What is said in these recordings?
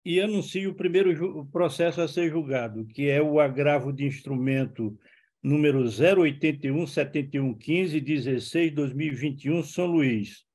e anuncio o primeiro processo a ser julgado, que é o agravo de instrumento número 081711516/2021, São Luís.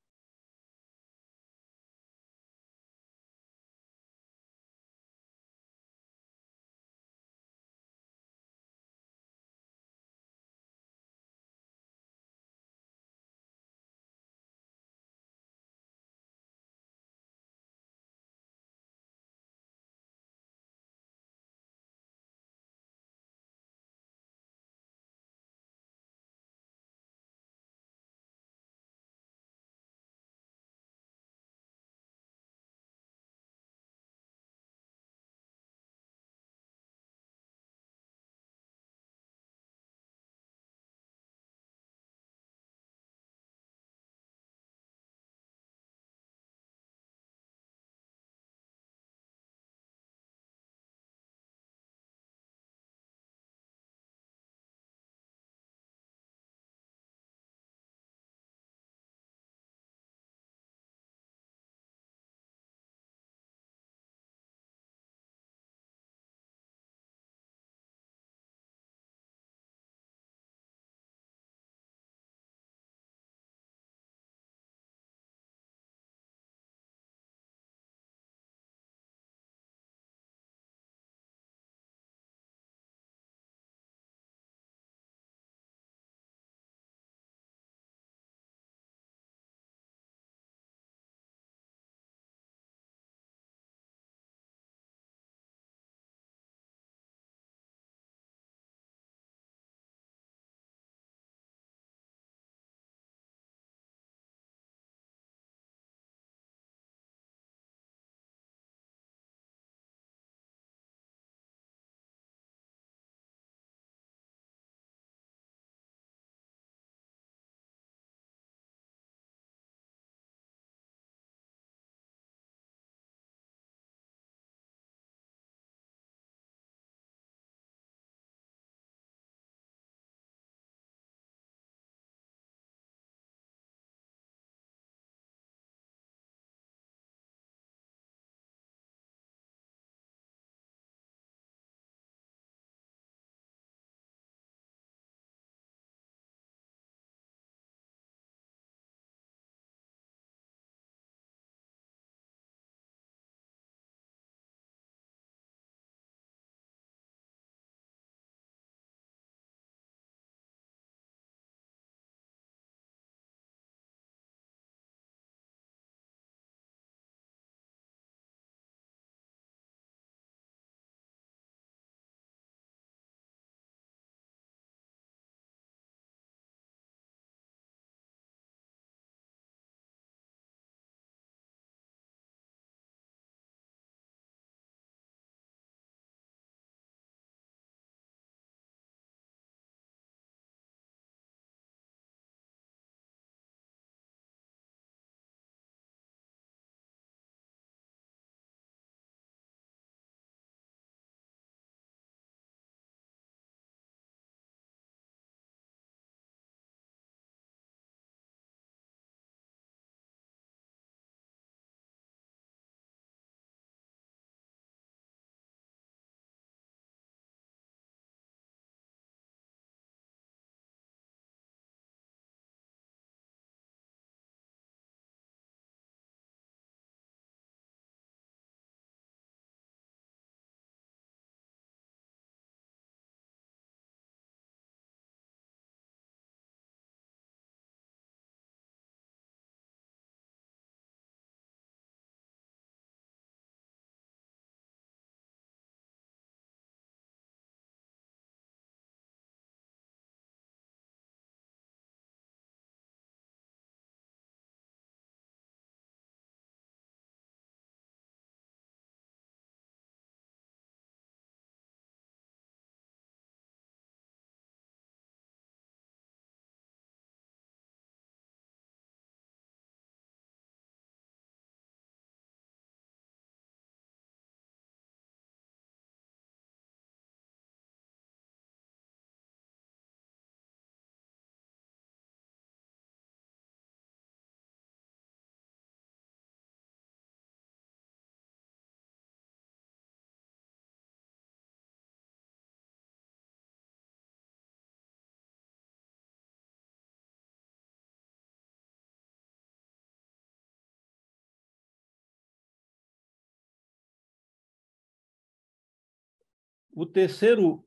O terceiro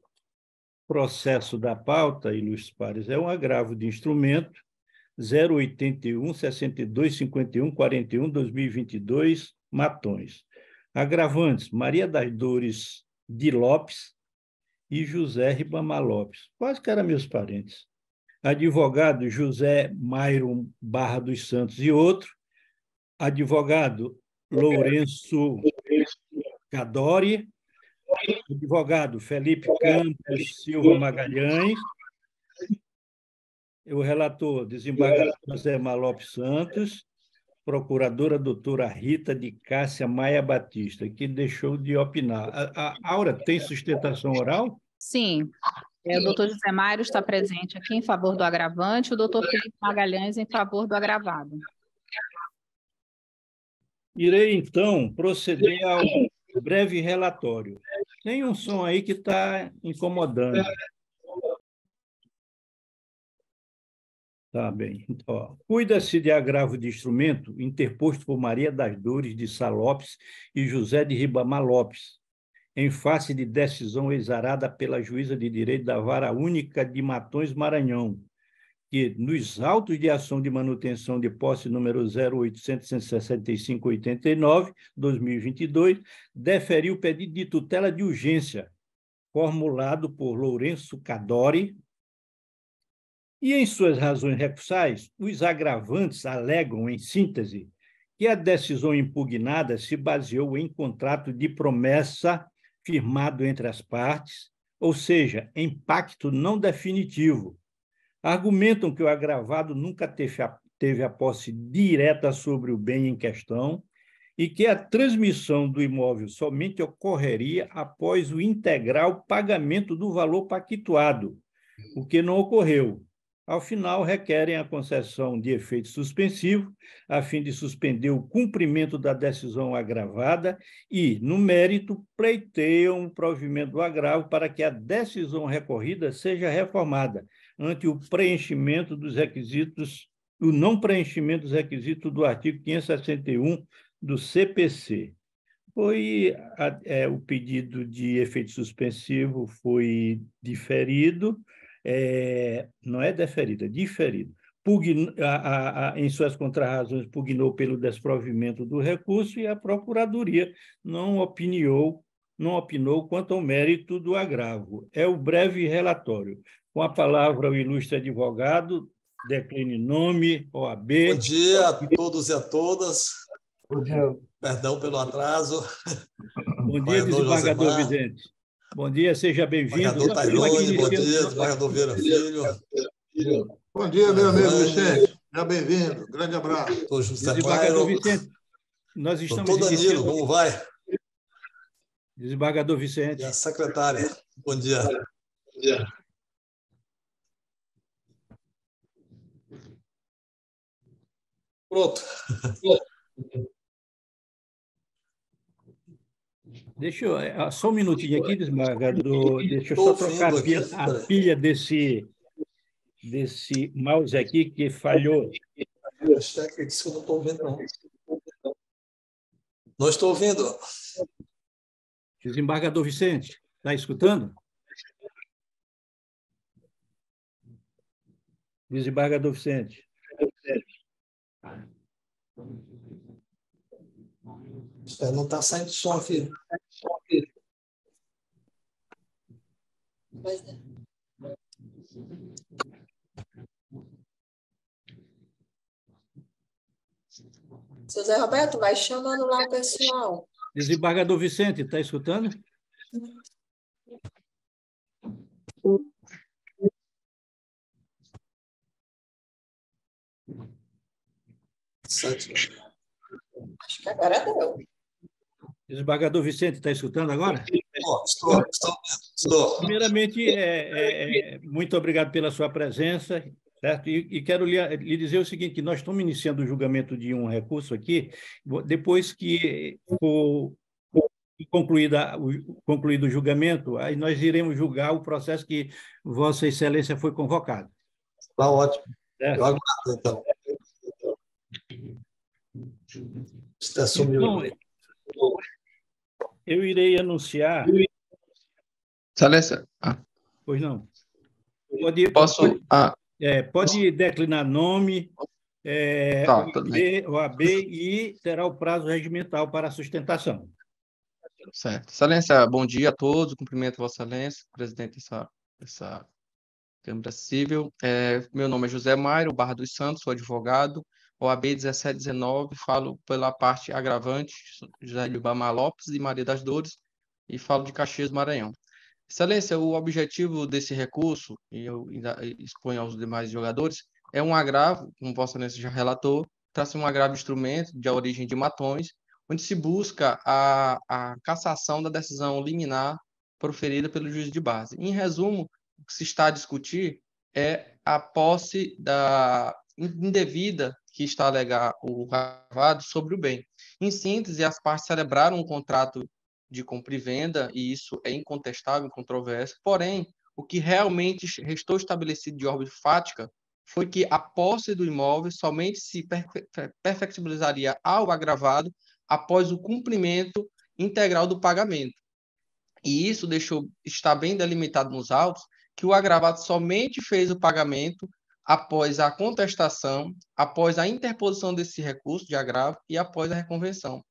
processo da pauta, ilustres pares, é um agravo de instrumento 081 62 51 41 2022, Matões. Agravantes: Maria das Dores de Lopes e José Ribamar Lopes, quase que eram meus parentes. Advogado José Mayron Barra dos Santos e outro. Advogado Lourenço Cadori. Advogado Felipe Campos Silva Magalhães. O relator, desembargador José Lopes Santos. Procuradora doutora Rita de Cássia Maia Batista, que deixou de opinar. A Aura tem sustentação oral? Sim. O doutor José Mário está presente aqui em favor do agravante, o doutor Felipe Magalhães em favor do agravado. Irei, então, proceder ao breve relatório. Tem um som aí que está incomodando. Tá bem. Cuida-se de agravo de instrumento interposto por Maria das Dores de Sá Lopes e José de Ribamar Lopes, em face de decisão exarada pela juíza de direito da Vara Única de Matões, Maranhão, que, nos autos de ação de manutenção de posse número 0865-89/2022, deferiu o pedido de tutela de urgência, formulado por Lourenço Cadori. E, em suas razões recursais, os agravantes alegam, em síntese, que a decisão impugnada se baseou em contrato de promessa firmado entre as partes, ou seja, em pacto não definitivo. Argumentam que o agravado nunca teve a posse direta sobre o bem em questão e que a transmissão do imóvel somente ocorreria após o integral pagamento do valor pactuado, o que não ocorreu. Ao final, requerem a concessão de efeito suspensivo, a fim de suspender o cumprimento da decisão agravada e, no mérito, pleiteiam o provimento do agravo para que a decisão recorrida seja reformada ante o preenchimento dos requisitos, o não preenchimento dos requisitos do artigo 561 do CPC. O pedido de efeito suspensivo foi diferido, não é deferido, é diferido. Em suas contrarrazões, pugnou pelo desprovimento do recurso e a Procuradoria não opinou quanto ao mérito do agravo. É o breve relatório. Com a palavra, o ilustre advogado, decline nome, OAB. Bom dia a todos e a todas. Bom dia. Perdão pelo atraso. Bom dia, desembargador Vicente. Bom dia, seja bem-vindo. Desembargador Tairone, bom dia, desembargador Vieira Filho. Bom dia, meu amigo Vicente. Seja bem-vindo. Grande abraço. Doutor José Desembargador Mairo. Vicente, nós estamos Doutor Danilo, como vai? Desembargador Vicente. E a secretária, bom dia. Bom dia. Pronto. Só um minutinho aqui, desembargador. Deixa eu só trocar a pilha desse mouse aqui que falhou. Isso que eu não estou ouvindo, não. Não estou ouvindo. Desembargador Vicente, está escutando? Desembargador Vicente. Não está saindo som aqui. Pois é. Seu Zé Roberto, vai chamando lá o pessoal. Desembargador Vicente, está escutando? Acho que agora deu. Desembargador Vicente, está escutando agora? Estou. Primeiramente, muito obrigado pela sua presença, certo? E quero lhe dizer o seguinte, que nós estamos iniciando o julgamento de um recurso aqui, depois que for concluído o julgamento, aí nós iremos julgar o processo que Vossa Excelência foi convocado. Está ótimo. Certo? Eu aguardo, então. Então, eu irei anunciar Excelência, Pois não. Pode, posso... pode declinar nome, Tá, tudo bem. OAB e terá o prazo regimental para a sustentação. Certo. Excelência, bom dia a todos. Cumprimento Vossa Excelência, presidente dessa Câmara Civil. Meu nome é José Mário Barra dos Santos, sou advogado, OAB 1719, falo pela parte agravante, José Libamar Lopes e Maria das Dores, e falo de Caxias, Maranhão. Excelência, o objetivo desse recurso, e eu ainda exponho aos demais jogadores, é um agravo, como Vossa Excelência já relatou, trata-se um agravo de instrumento de origem de matões, onde se busca a cassação da decisão liminar proferida pelo juiz de base. Em resumo, o que se está a discutir é a posse indevida que está a alegar o agravado sobre o bem. Em síntese, as partes celebraram um contrato de compra e venda, e isso é incontestável, incontroverso. Porém, o que realmente restou estabelecido de ordem fática foi que a posse do imóvel somente se perfectibilizaria ao agravado após o cumprimento integral do pagamento. E isso está bem delimitado nos autos, que o agravado somente fez o pagamento após a contestação, após a interposição desse recurso de agravo e após a reconvenção.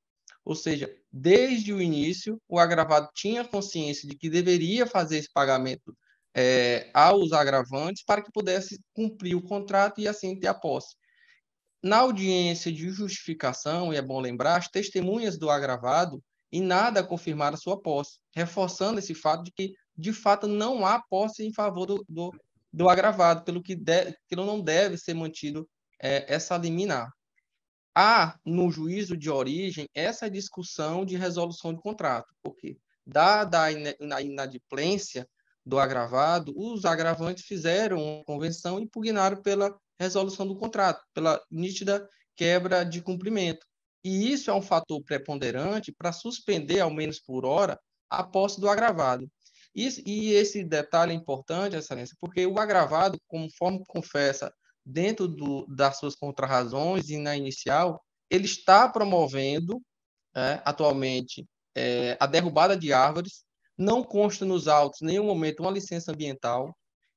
Ou seja, desde o início, o agravado tinha consciência de que deveria fazer esse pagamento aos agravantes para que pudesse cumprir o contrato e assim ter a posse. Na audiência de justificação, e é bom lembrar, as testemunhas do agravado em nada confirmaram a sua posse, reforçando esse fato de que, de fato, não há posse em favor do agravado, pelo que não deve ser mantido essa liminar. Há, no juízo de origem, essa discussão de resolução de contrato, porque, dada a inadimplência do agravado, os agravantes fizeram uma convenção e impugnaram pela resolução do contrato, pela nítida quebra de cumprimento. E isso é um fator preponderante para suspender, ao menos por hora, a posse do agravado. E esse detalhe é importante, Excelência, porque o agravado, conforme confessa dentro das suas contrarrazões e na inicial, ele está promovendo atualmente a derrubada de árvores, não consta nos autos em nenhum momento uma licença ambiental.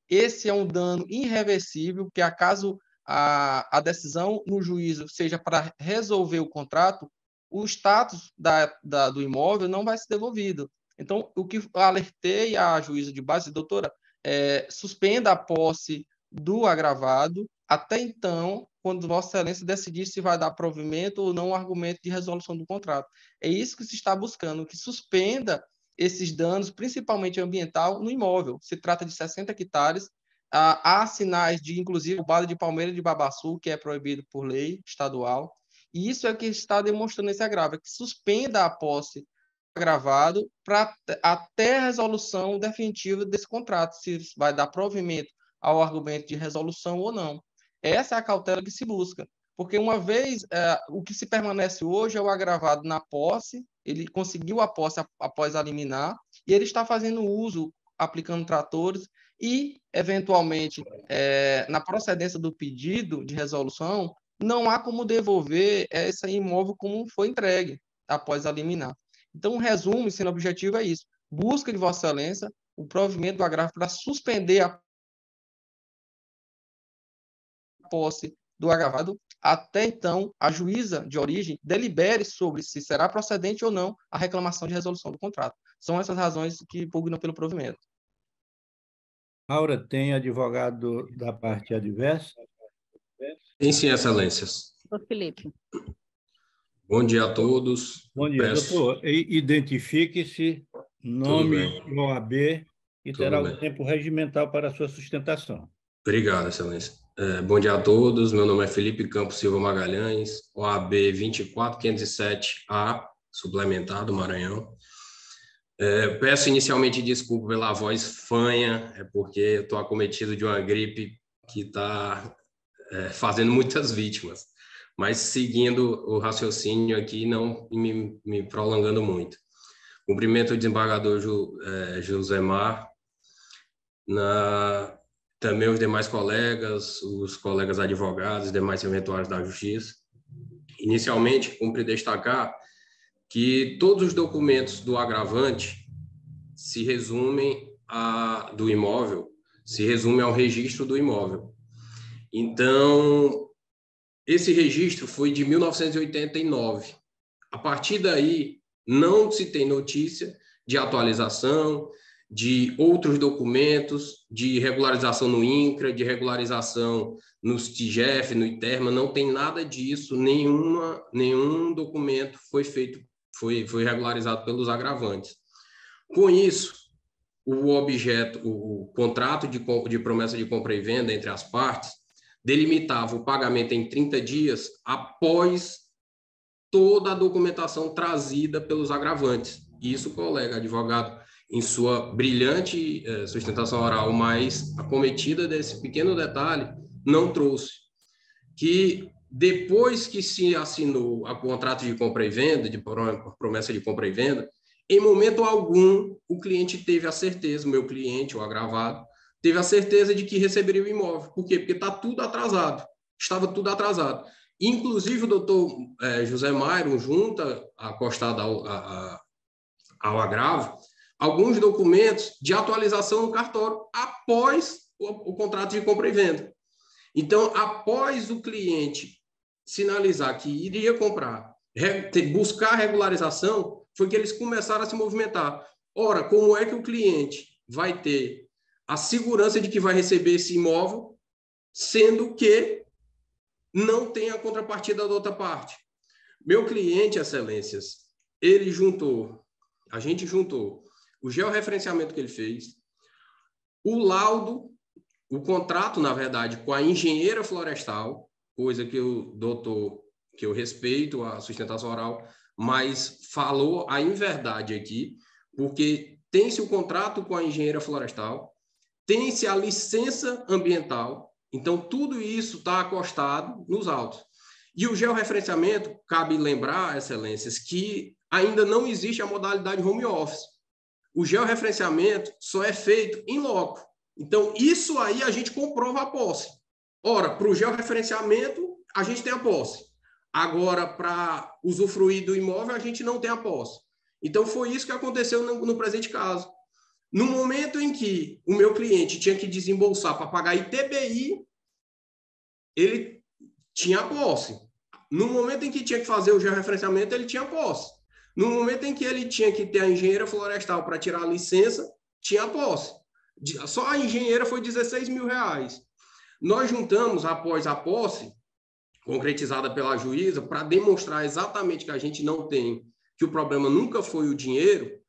Esse é um dano irreversível, que acaso a decisão no juízo seja para resolver o contrato, o status do imóvel não vai ser devolvido. Então, o que alertei a juíza de base, doutora, suspenda a posse do agravado até então, quando Vossa Excelência decidir se vai dar provimento ou não ao argumento de resolução do contrato. É isso que se está buscando, que suspenda esses danos, principalmente ambiental, no imóvel. Se trata de 60 hectares. Há sinais de, inclusive, roubada de palmeira de babaçu, que é proibido por lei estadual. E isso é o que está demonstrando esse agravo, que suspenda a posse agravado até a resolução definitiva desse contrato, se vai dar provimento ao argumento de resolução ou não. Essa é a cautela que se busca, porque uma vez, o que se permanece hoje é o agravado na posse, ele conseguiu a posse após a liminar, e ele está fazendo uso, aplicando tratores, e, eventualmente, na procedência do pedido de resolução, não há como devolver esse imóvel como foi entregue após a liminar. Então, o resumo, sendo objetivo, é isso. Busca de Vossa Excelência o provimento do agravo para suspender a posse do agravado, até então a juíza de origem delibere sobre se será procedente ou não a reclamação de resolução do contrato. São essas razões que pugnam pelo provimento. Aura, tem advogado da parte adversa? Sim, Excelências. Doutor Felipe. Bom dia a todos. Bom dia, doutor. Identifique-se, nome e OAB, e terá o tempo regimental para a sua sustentação. Obrigado, Excelência. Bom dia a todos. Meu nome é Felipe Campos Silva Magalhães, OAB 24507A, suplementado, Maranhão. Peço inicialmente desculpa pela voz fanha, porque eu estou acometido de uma gripe que está fazendo muitas vítimas, mas seguindo o raciocínio aqui, não me prolongando muito. Cumprimento o desembargador Josemar, também os demais colegas, os colegas advogados, demais eventuários da Justiça. Inicialmente, cumpre destacar que todos os documentos do agravante se resumem do imóvel se resume ao registro do imóvel. Então, esse registro foi de 1989. A partir daí, não se tem notícia de atualização, de outros documentos, de regularização no INCRA, de regularização no STIGEF, no ITERMA, não tem nada disso, nenhum documento foi regularizado pelos agravantes. Com isso, o contrato de promessa de compra e venda entre as partes delimitava o pagamento em 30 dias após toda a documentação trazida pelos agravantes. Isso, o colega advogado, em sua brilhante sustentação oral, mais acometida desse pequeno detalhe, não trouxe. Que depois que se assinou o contrato de compra e venda, de promessa de compra e venda, em momento algum, o cliente teve a certeza, o meu cliente, o agravado, teve a certeza de que receberia o imóvel. Por quê? Porque está tudo atrasado. Estava tudo atrasado. Inclusive, o doutor José Mairo junta, acostado ao agravo, alguns documentos de atualização no cartório após o contrato de compra e venda. Então, após o cliente sinalizar que iria comprar, buscar regularização, foi que eles começaram a se movimentar. Ora, como é que o cliente vai ter a segurança de que vai receber esse imóvel, sendo que não tem a contrapartida da outra parte? Meu cliente, excelências, a gente juntou o georreferenciamento que ele fez, o laudo, o contrato, na verdade, com a engenheira florestal, coisa que o doutor, que eu respeito a sustentação oral, mas falou a inverdade aqui, porque tem-se o contrato com a engenheira florestal, tem-se a licença ambiental, então tudo isso está acostado nos autos. E o georreferenciamento, cabe lembrar, excelências, que ainda não existe a modalidade home office. O georreferenciamento só é feito in loco. Então, isso aí a gente comprova a posse. Ora, para o georreferenciamento, a gente tem a posse. Agora, para usufruir do imóvel, a gente não tem a posse. Então, foi isso que aconteceu no presente caso. No momento em que o meu cliente tinha que desembolsar para pagar ITBI, ele tinha a posse. No momento em que tinha que fazer o georreferenciamento, ele tinha a posse. No momento em que ele tinha que ter a engenheira florestal para tirar a licença, tinha a posse. Só a engenheira foi R$16 mil. Nós juntamos, após a posse, concretizada pela juíza, para demonstrar exatamente que a gente não tem, que o problema nunca foi o dinheiro,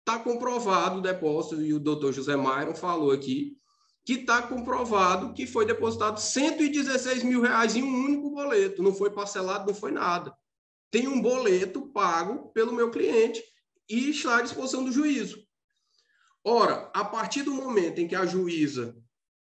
está comprovado o depósito, e o doutor José Mairo falou aqui, que está comprovado que foi depositado R$116 mil em um único boleto, não foi parcelado, não foi nada. Tem um boleto pago pelo meu cliente e está à disposição do juízo. Ora, a partir do momento em que a juíza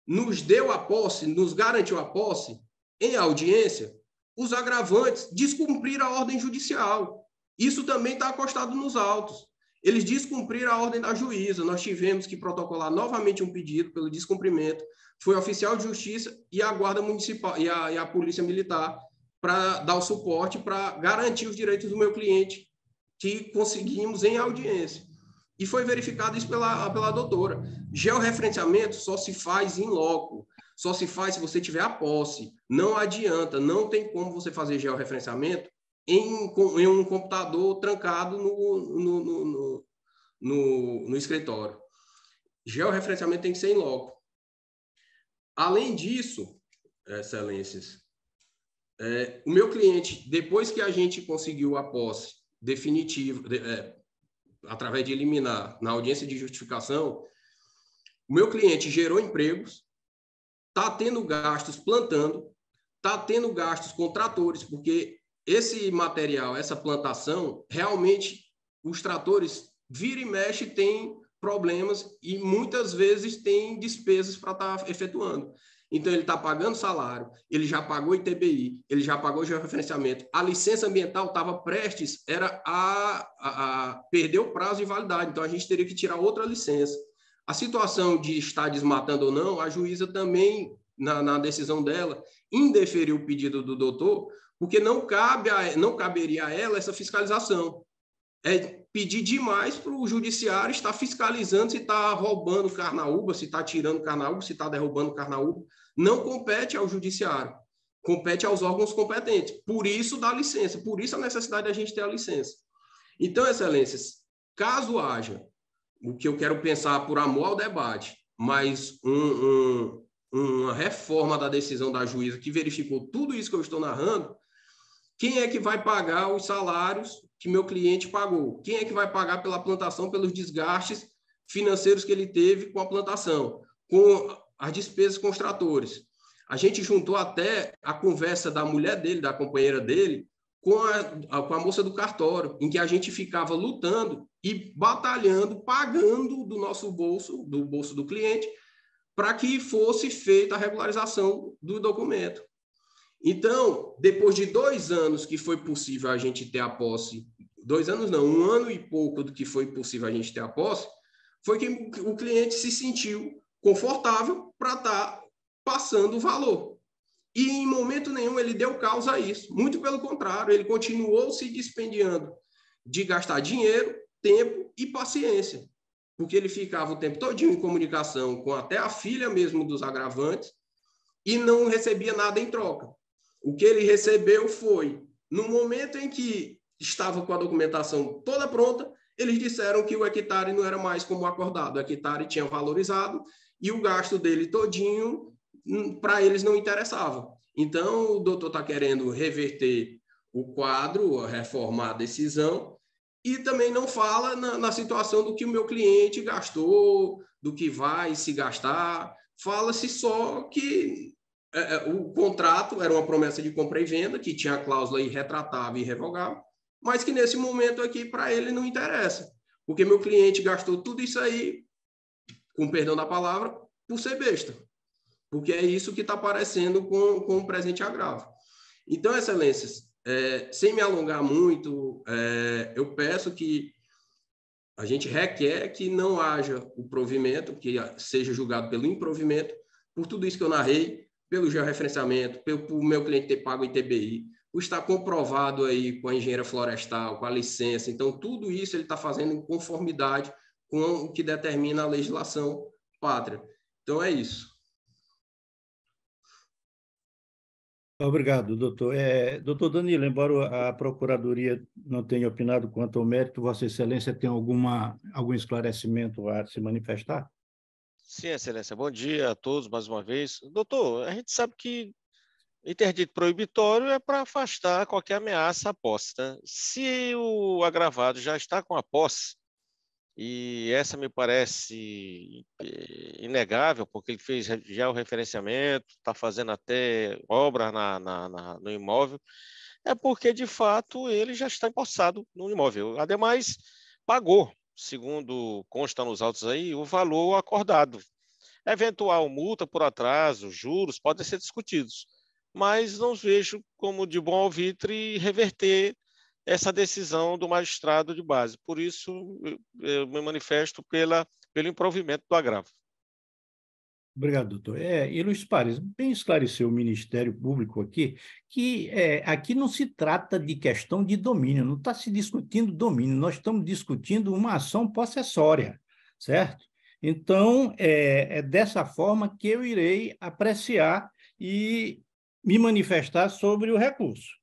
nos deu a posse, nos garantiu a posse, em audiência, os agravantes descumpriram a ordem judicial. Isso também está acostado nos autos. Eles descumpriram a ordem da juíza. Nós tivemos que protocolar novamente um pedido pelo descumprimento. Foi o oficial de justiça e a Guarda Municipal e a Polícia Militar para dar o suporte para garantir os direitos do meu cliente, que conseguimos em audiência. E foi verificado isso pela doutora. Georreferenciamento só se faz in loco, só se faz se você tiver a posse. Não adianta, não tem como você fazer georreferenciamento em um computador trancado no escritório. Georreferenciamento tem que ser in loco. Além disso, excelências, o meu cliente, depois que a gente conseguiu a posse definitiva, através de eliminar na audiência de justificação, o meu cliente gerou empregos, está tendo gastos plantando, está tendo gastos com tratores, porque esse material, essa plantação, realmente os tratores vira e mexe tem problemas e muitas vezes tem despesas para estar efetuando. Então, ele está pagando salário, ele já pagou ITBI, ele já pagou georreferenciamento. A licença ambiental estava prestes a perder o prazo de validade, então a gente teria que tirar outra licença. A situação de estar desmatando ou não, a juíza também, na decisão dela, indeferiu o pedido do doutor, porque não caberia a ela essa fiscalização. pedir demais para o judiciário estar fiscalizando se está roubando carnaúba, se está tirando carnaúba, se está derrubando carnaúba. Não compete ao judiciário, compete aos órgãos competentes. Por isso dá licença, por isso a necessidade de a gente ter a licença. Então, excelências, caso haja, o que eu quero pensar por amor ao debate, mas uma reforma da decisão da juíza que verificou tudo isso que eu estou narrando, quem é que vai pagar os salários que meu cliente pagou? Quem é que vai pagar pela plantação, pelos desgastes financeiros que ele teve com a plantação, com as despesas com os tratores? A gente juntou até a conversa da mulher dele, da companheira dele, com a moça do cartório, em que a gente ficava lutando e batalhando, pagando do nosso bolso, do bolso do cliente, para que fosse feita a regularização do documento. Então, depois de 2 anos que foi possível a gente ter a posse, 2 anos não, 1 ano e pouco do que foi possível a gente ter a posse, foi que o cliente se sentiu confortável para estar passando o valor. E em momento nenhum ele deu causa a isso. Muito pelo contrário, ele continuou se dispendiando de gastar dinheiro, tempo e paciência, porque ele ficava o tempo todinho em comunicação com até a filha mesmo dos agravantes e não recebia nada em troca. O que ele recebeu foi, no momento em que estava com a documentação toda pronta, eles disseram que o hectare não era mais como acordado, o hectare tinha valorizado e o gasto dele todinho, para eles, não interessava. Então, o doutor está querendo reverter o quadro, reformar a decisão, e também não fala na situação do que o meu cliente gastou, do que vai se gastar, fala-se só que o contrato era uma promessa de compra e venda, que tinha a cláusula irretratável e irrevogável, mas que nesse momento aqui, para ele, não interessa, porque meu cliente gastou tudo isso aí, com perdão da palavra, por ser besta, porque é isso que está aparecendo com o presente agravo. Então, excelências, sem me alongar muito, eu peço que a gente requer que não haja o provimento, que seja julgado pelo improvimento, por tudo isso que eu narrei, pelo georreferenciamento, pelo meu cliente ter pago o ITBI, por estar comprovado aí com a engenheira florestal, com a licença. Então, tudo isso ele está fazendo em conformidade com o que determina a legislação pátria. Então, é isso. Obrigado, doutor. Doutor Danilo, embora a Procuradoria não tenha opinado quanto ao mérito, Vossa Excelência tem algum esclarecimento a se manifestar? Sim, Excelência. Bom dia a todos mais uma vez. Doutor, a gente sabe que interdito proibitório é para afastar qualquer ameaça à posse, né? Se o agravado já está com a posse, e essa me parece inegável, porque ele fez já o referenciamento, está fazendo até obra no imóvel, é porque, de fato, ele já está empossado no imóvel. Ademais, pagou, segundo consta nos autos aí, o valor acordado. Eventual multa por atraso, juros, podem ser discutidos, mas não vejo como de bom alvitre reverter essa decisão do magistrado de base. Por isso, eu me manifesto pelo improvimento do agravo. Obrigado, doutor. E Luiz Pares, bem esclareceu o Ministério Público aqui, que aqui não se trata de questão de domínio, não está se discutindo domínio, nós estamos discutindo uma ação possessória, certo? Então, é dessa forma que eu irei apreciar e me manifestar sobre o recurso.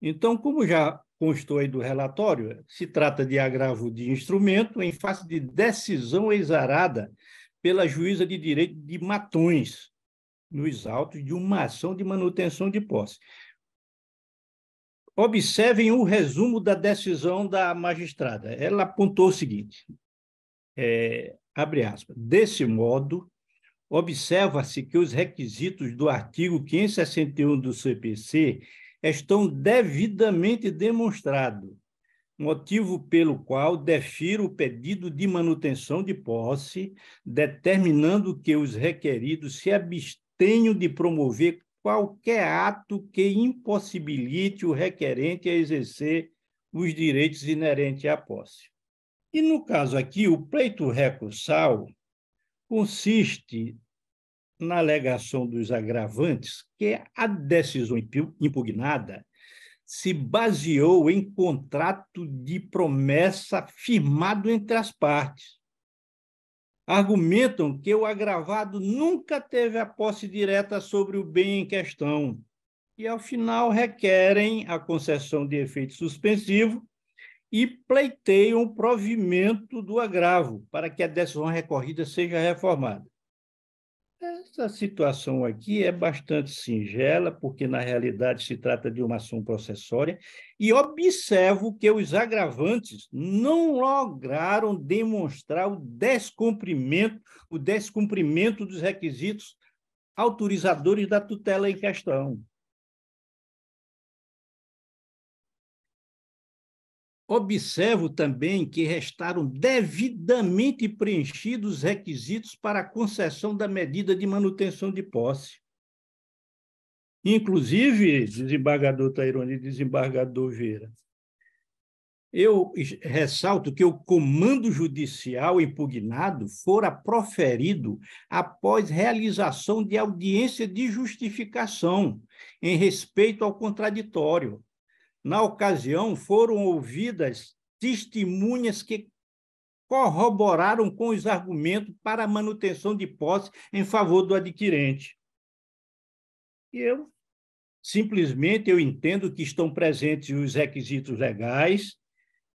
Então, como já constou aí do relatório, se trata de agravo de instrumento em face de decisão exarada pela juíza de direito de Matões, nos autos de uma ação de manutenção de posse. Observem o resumo da decisão da magistrada. Ela apontou o seguinte, abre aspas, desse modo, observa-se que os requisitos do artigo 561 do CPC estão devidamente demonstrados, motivo pelo qual defiro o pedido de manutenção de posse, determinando que os requeridos se abstenham de promover qualquer ato que impossibilite o requerente a exercer os direitos inerentes à posse. E, no caso aqui, o pleito recursal consiste na alegação dos agravantes que a decisão impugnada se baseou em contrato de promessa firmado entre as partes. Argumentam que o agravado nunca teve a posse direta sobre o bem em questão e, ao final, requerem a concessão de efeito suspensivo e pleiteiam o provimento do agravo para que a decisão recorrida seja reformada. Essa situação aqui é bastante singela, porque, na realidade, se trata de uma ação processória, e observo que os agravantes não lograram demonstrar o descumprimento dos requisitos autorizadores da tutela em questão. Observo também que restaram devidamente preenchidos os requisitos para a concessão da medida de manutenção de posse. Inclusive, desembargador Tairone e desembargador Vieira, eu ressalto que o comando judicial impugnado fora proferido após realização de audiência de justificação em respeito ao contraditório. Na ocasião, foram ouvidas testemunhas que corroboraram com os argumentos para a manutenção de posse em favor do adquirente. E eu entendo que estão presentes os requisitos legais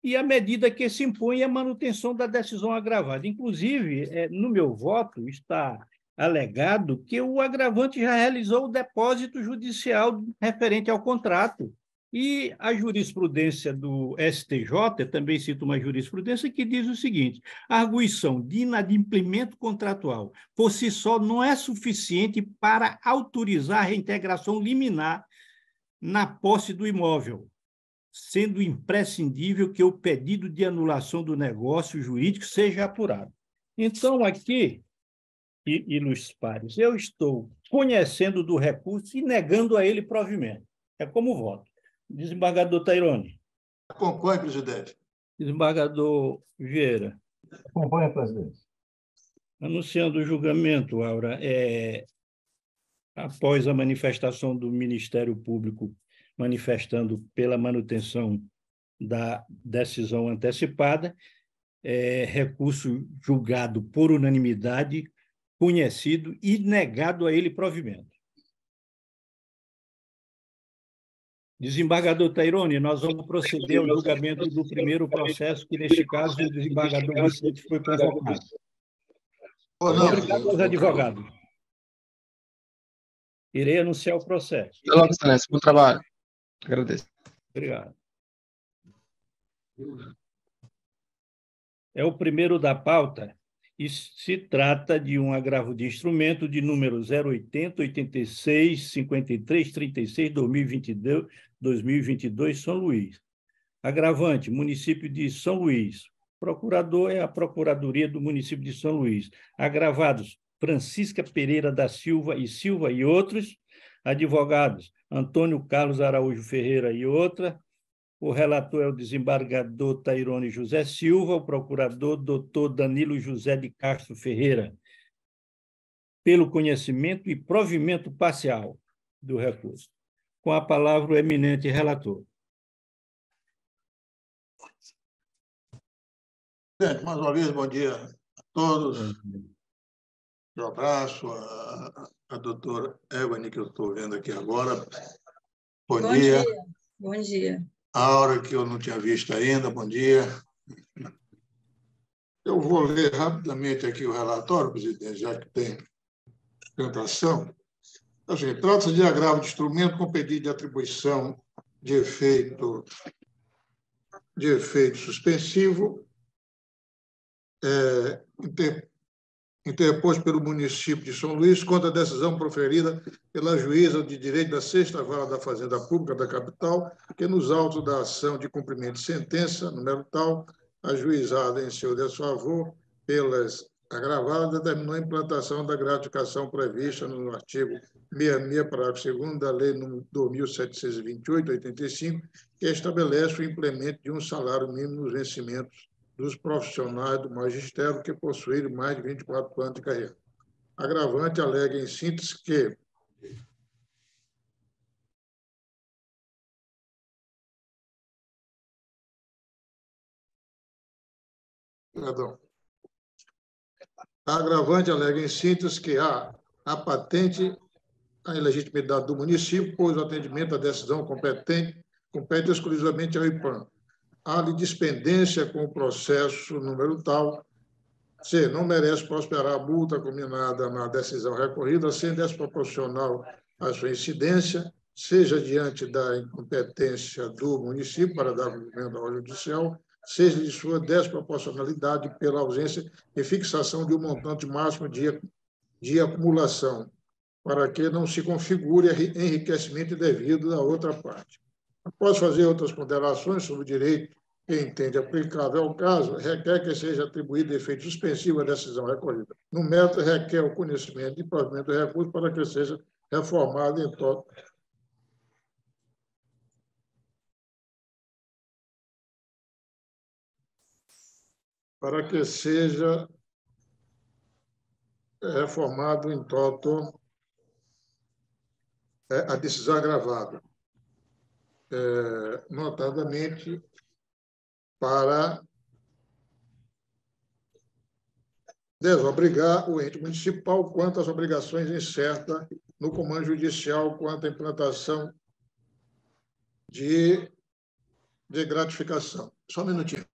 e a medida que se impõe é a manutenção da decisão agravada. Inclusive, no meu voto está alegado que o agravante já realizou o depósito judicial referente ao contrato. E a jurisprudência do STJ, também cito uma jurisprudência que diz o seguinte: a arguição de inadimplemento contratual por si só não é suficiente para autorizar a reintegração liminar na posse do imóvel, sendo imprescindível que o pedido de anulação do negócio jurídico seja apurado. Então, aqui, ilustres pares, eu estou conhecendo do recurso e negando a ele provimento. É como voto. Desembargador Tairone. Acompanhe, presidente. Desembargador Vieira. Acompanhe, presidente. Anunciando o julgamento, Aura, após a manifestação do Ministério Público manifestando pela manutenção da decisão antecipada, recurso julgado por unanimidade, conhecido e negado a ele provimento. Desembargador Tairone, nós vamos proceder ao julgamento do primeiro processo, que, neste caso, o desembargador Vicente foi convocado. Obrigado aos advogados. Irei anunciar o processo. Até logo, excelência. Bom trabalho. Agradeço. Obrigado. É o primeiro da pauta. E se trata de um agravo de instrumento de número 080, 86, 53, 36, 2022, São Luís. Agravante, município de São Luís. Procurador é a Procuradoria do município de São Luís. Agravados, Francisca Pereira da Silva e outros. Advogados, Antônio Carlos Araújo Ferreira e outra. O relator é o desembargador Tairone José Silva, o procurador doutor Danilo José de Castro Ferreira, pelo conhecimento e provimento parcial do recurso. Com a palavra o eminente relator. Presidente, mais uma vez, bom dia a todos. Um abraço à doutora Égua, que eu estou vendo aqui agora. Bom dia. Bom dia. A hora que eu não tinha visto ainda, bom dia. Eu vou ler rapidamente aqui o relatório, presidente, já que tem tentação. Assim, trata-se de agravo de instrumento com pedido de atribuição de efeito suspensivo, interposto pelo município de São Luís contra a decisão proferida pela juíza de direito da 6ª Vara da Fazenda Pública da capital, que nos autos da ação de cumprimento de sentença, número tal, ajuizada em seu desfavor pelas agravadas, determinou a implantação da gratificação prevista no artigo 66, parágrafo 2º da Lei nº 2.728/85, que estabelece o implemento de um salário mínimo nos vencimentos dos profissionais do magistério que possuírem mais de 24 anos de carreira. Agravante alega, em síntese, que Perdão. A agravante alega em síntese que a patente a ilegitimidade do município, pois o atendimento à decisão compete exclusivamente ao IPAM. Há-lhe dispendência com o processo número tal. C. Não merece prosperar a multa combinada na decisão recorrida, sendo desproporcional à sua incidência, seja diante da incompetência do município para dar cumprimento ao judicial, seja de sua desproporcionalidade pela ausência e fixação de um montante máximo de acumulação, para que não se configure enriquecimento indevido da outra parte. Após fazer outras ponderações sobre o direito que entende aplicável ao caso, requer que seja atribuído efeito suspensivo à decisão recorrida. No mérito, requer o conhecimento e provimento do recurso para que seja reformado em todo. Para que seja reformado em toto a decisão agravada, notadamente para desobrigar o ente municipal quanto às obrigações incertas no comando judicial quanto à implantação de gratificação. Só um minutinho.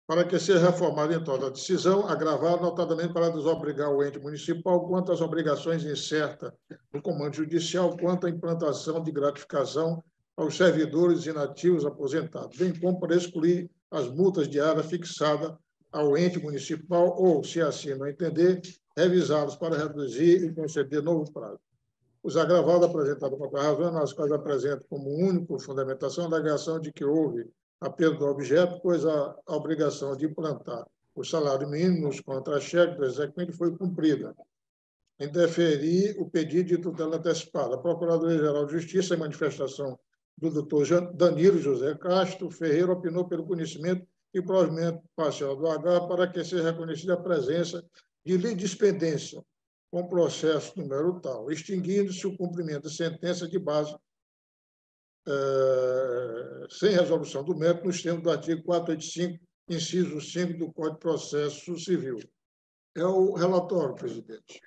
Para que seja reformada em toda a decisão, agravada notadamente para desobrigar o ente municipal quanto às obrigações incertas no comando judicial quanto à implantação de gratificação aos servidores inativos aposentados, bem como para excluir as multas diárias fixadas ao ente municipal ou, se assim não entender, revisá-los para reduzir e conceder novo prazo. Os agravados apresentados contra a razão, nas quais apresentam como única fundamentação a alegação de que houve a perda do objeto, pois a obrigação de implantar o salário mínimo nos contra-cheques do exequente foi cumprida. Em deferir o pedido de tutela antecipada, a Procuradoria-Geral de Justiça, em manifestação do doutor Danilo José Castro Ferreira, opinou pelo conhecimento e provimento parcial do H para que seja reconhecida a presença de litispendência com processo número tal, extinguindo-se o cumprimento de sentença de base sem resolução do mérito nos termos do artigo 485, inciso 5 do Código de Processo Civil. É o relatório, presidente.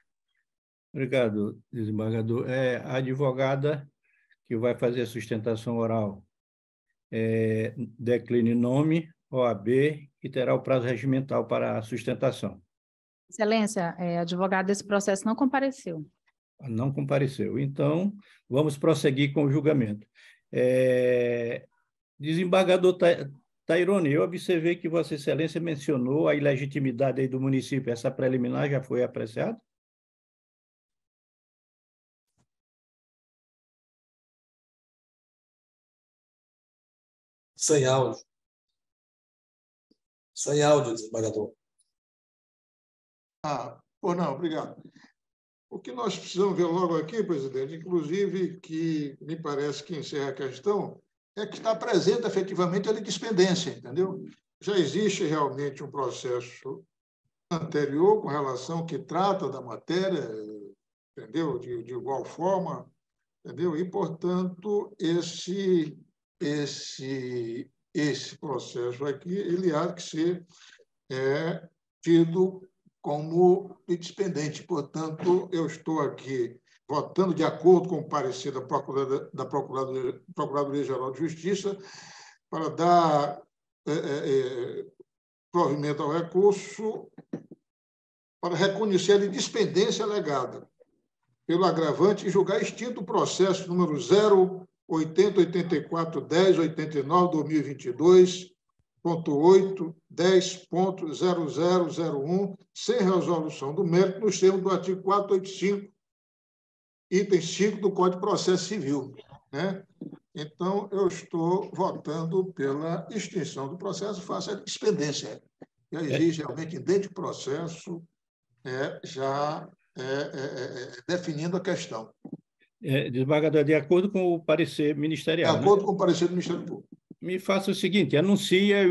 Obrigado, desembargador. A advogada que vai fazer a sustentação oral decline nome, OAB, e terá o prazo regimental para a sustentação. Excelência, advogado desse processo não compareceu. Não compareceu. Então, vamos prosseguir com o julgamento. Desembargador Tairone, eu observei que Vossa Excelência mencionou a ilegitimidade aí do município. Essa preliminar já foi apreciada? Sem áudio. Sem áudio, desembargador. Pois não, obrigado. O que nós precisamos ver logo aqui, presidente, inclusive, que me parece que encerra a questão, é que está presente efetivamente a litispendência, entendeu? Já existe realmente um processo anterior com relação que trata da matéria, entendeu? De igual forma, entendeu? E, portanto, esse processo aqui, ele há que ser tido como litispendente. Portanto, eu estou aqui votando de acordo com o parecer da Procuradoria-Geral de Justiça para dar provimento ao recurso para reconhecer a litispendência alegada pelo agravante e julgar extinto o processo número 08084-1089-2022.810.0001, sem resolução do mérito, nos termos do artigo 485, item 5 do Código de Processo Civil, né? Então, eu estou votando pela extinção do processo face à dispendência. Já existe realmente, dentro do processo, definindo a questão. Desembargador, de acordo com o parecer ministerial. De acordo com o parecer do Ministério Público. Me faça o seguinte, anuncia,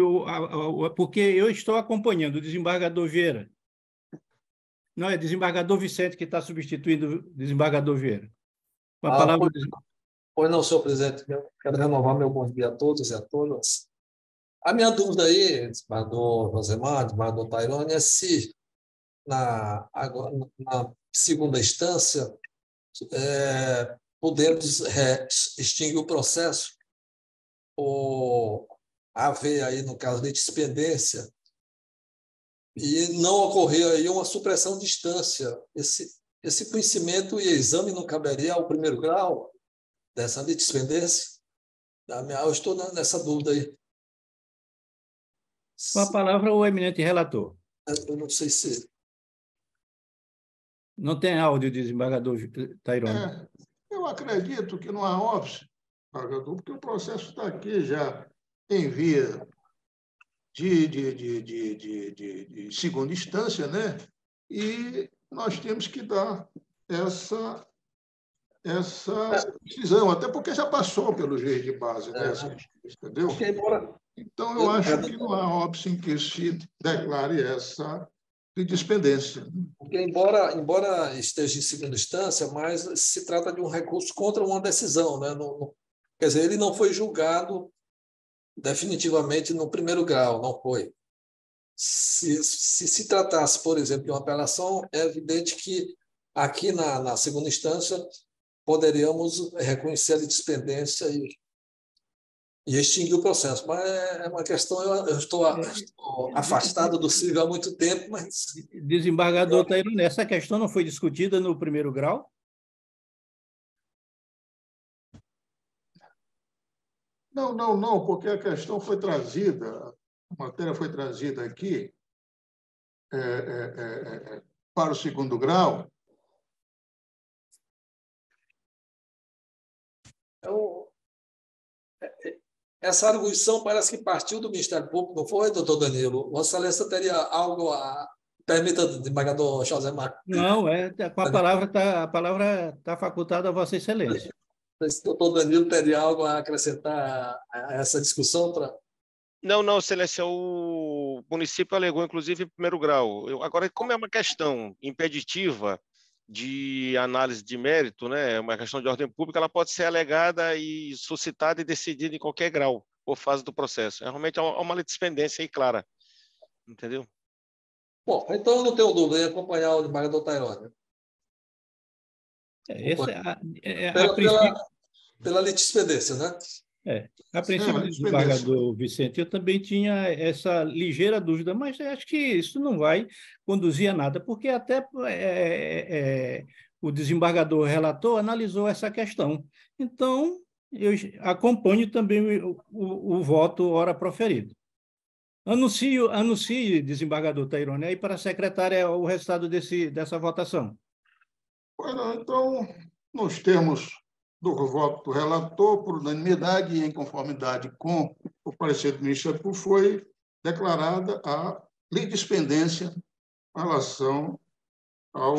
porque eu estou acompanhando o desembargador Vieira. Não, é desembargador Vicente que está substituindo o desembargador Vieira. Com a palavra... Pois não, senhor presidente. Eu quero renovar meu bom dia a todos e a todas. A minha dúvida aí, desembargador Josemar, desembargador Tairone, é se na segunda instância podemos extinguir o processo ou haver aí, no caso, litispendência e não ocorrer aí uma supressão de instância. Esse conhecimento e exame não caberia ao primeiro grau dessa litispendência? Eu estou nessa dúvida aí. Com a palavra, o eminente relator. Eu não sei se... Não tem áudio, desembargador Tairone. Eu acredito que não há óbice, desembargador, porque o processo está aqui já em via de segunda instância, né? E nós temos que dar essa decisão, até porque já passou pelo juiz de base, né? Entendeu? Então, eu acho que não há óbice em que se declare essa litispendência. Porque, embora esteja em segunda instância, mas se trata de um recurso contra uma decisão, né? Quer dizer, ele não foi julgado definitivamente no primeiro grau, não foi. Se tratasse, por exemplo, de uma apelação, é evidente que aqui na segunda instância poderíamos reconhecer a litispendência e extinguir o processo. Mas é uma questão, eu estou afastado do civil há muito tempo, mas... Desembargador Tairone, essa questão não foi discutida no primeiro grau? Não, porque a questão foi trazida, a matéria foi trazida aqui para o segundo grau. Essa arguição parece que partiu do Ministério Público, não foi, doutor Danilo? Vossa Excelência teria algo a... Permita, desembargador Josemar. Não, com a palavra está facultada a Vossa Excelência. Se o doutor Danilo teria algo a acrescentar a essa discussão para... Não, Excelência, o município alegou, inclusive, em primeiro grau. Agora, como é uma questão impeditiva de análise de mérito, né, uma questão de ordem pública, ela pode ser alegada e suscitada e decidida em qualquer grau ou fase do processo. Realmente há uma litispendência aí clara. Entendeu? Bom, então eu não tenho dúvida em acompanhar o desembargador Tairone. Pela litispendência, né? A princípio, desembargador Vicente, eu também tinha essa ligeira dúvida, mas acho que isso não vai conduzir a nada, porque até o desembargador relator analisou essa questão. Então, eu acompanho também o voto ora proferido. Anuncie, desembargador Tairone, aí para a secretária o resultado dessa votação. Bueno, então, nos termos do voto do relator, por unanimidade e em conformidade com o parecer do Ministério Público, foi declarada a litispendência em relação ao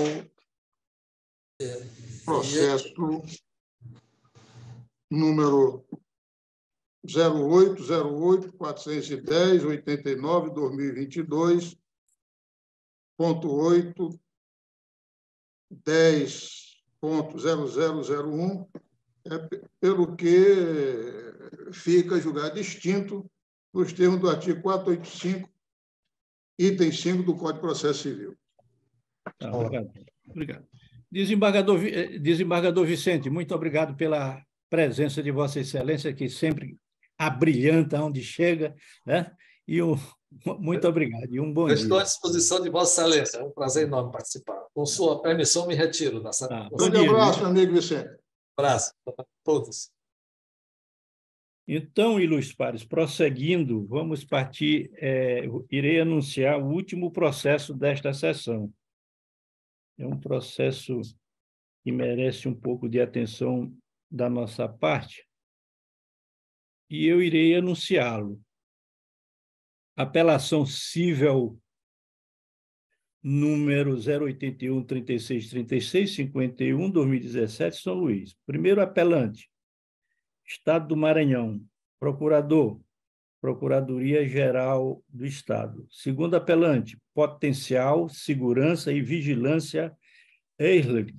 processo número 08.0489/2022.8.10.0001, pelo que fica julgado extinto nos termos do artigo 485, item 5 do Código de Processo Civil. Obrigado. Desembargador Vicente, muito obrigado pela presença de Vossa Excelência, que sempre abrilhanta onde chega, né? Muito obrigado e um bom dia. Estou à disposição de Vossa Excelência, é um prazer enorme participar. Com sua permissão, me retiro. Um abraço, amigo Vicente. Abraço a todos. Então, ilustres pares, prosseguindo, vamos partir, irei anunciar o último processo desta sessão. É um processo que merece um pouco de atenção da nossa parte, e eu irei anunciá-lo. Apelação cível número 081-3636-51, 2017, São Luís. Primeiro apelante, Estado do Maranhão. Procurador, Procuradoria-Geral do Estado. Segundo apelante, Potencial, Segurança e Vigilância Eirlich.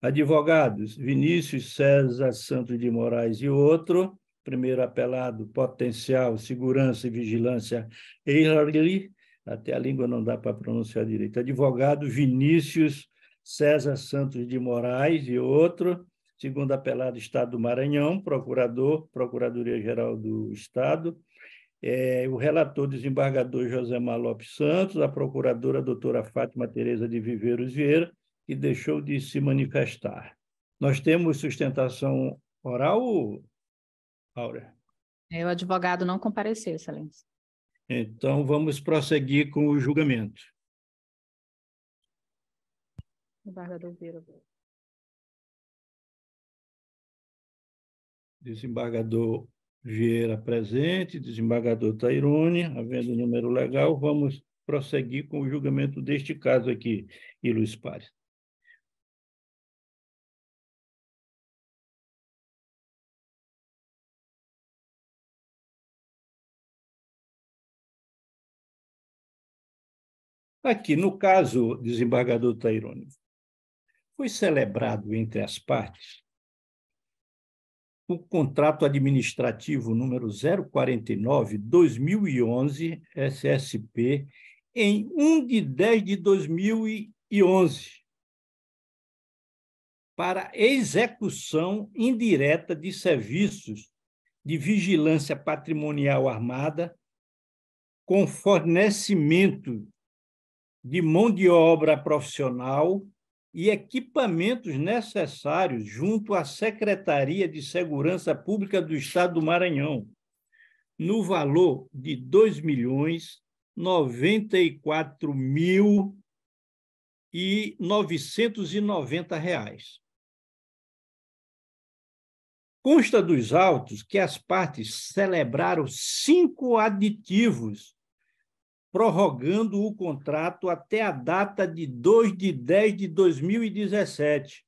Advogados, Vinícius César Santos de Moraes e outro. Primeiro apelado, Potencial, Segurança e Vigilância Eirlich. Até a língua não dá para pronunciar direito. Advogado, Vinícius César Santos de Moraes e outro. Segundo apelado, Estado do Maranhão, procurador, Procuradoria-Geral do Estado. O relator, desembargador Josemar Lopes Santos, a procuradora, doutora Fátima Tereza de Viveiros Vieira, que deixou de se manifestar. Nós temos sustentação oral, Áurea? O advogado não compareceu, Excelência. Então, vamos prosseguir com o julgamento. Desembargador Vieira. Desembargador Vieira presente, desembargador Tairone, havendo o número legal, vamos prosseguir com o julgamento deste caso aqui, e Luiz Pares. Aqui, no caso, desembargador Tairone, foi celebrado entre as partes o contrato administrativo número 049/2011, SSP, em 1/10/2011, para execução indireta de serviços de vigilância patrimonial armada com fornecimento de mão de obra profissional e equipamentos necessários junto à Secretaria de Segurança Pública do Estado do Maranhão, no valor de R$ 2.094.990. Consta dos autos que as partes celebraram 5 aditivos, prorrogando o contrato até a data de 2/10/2017.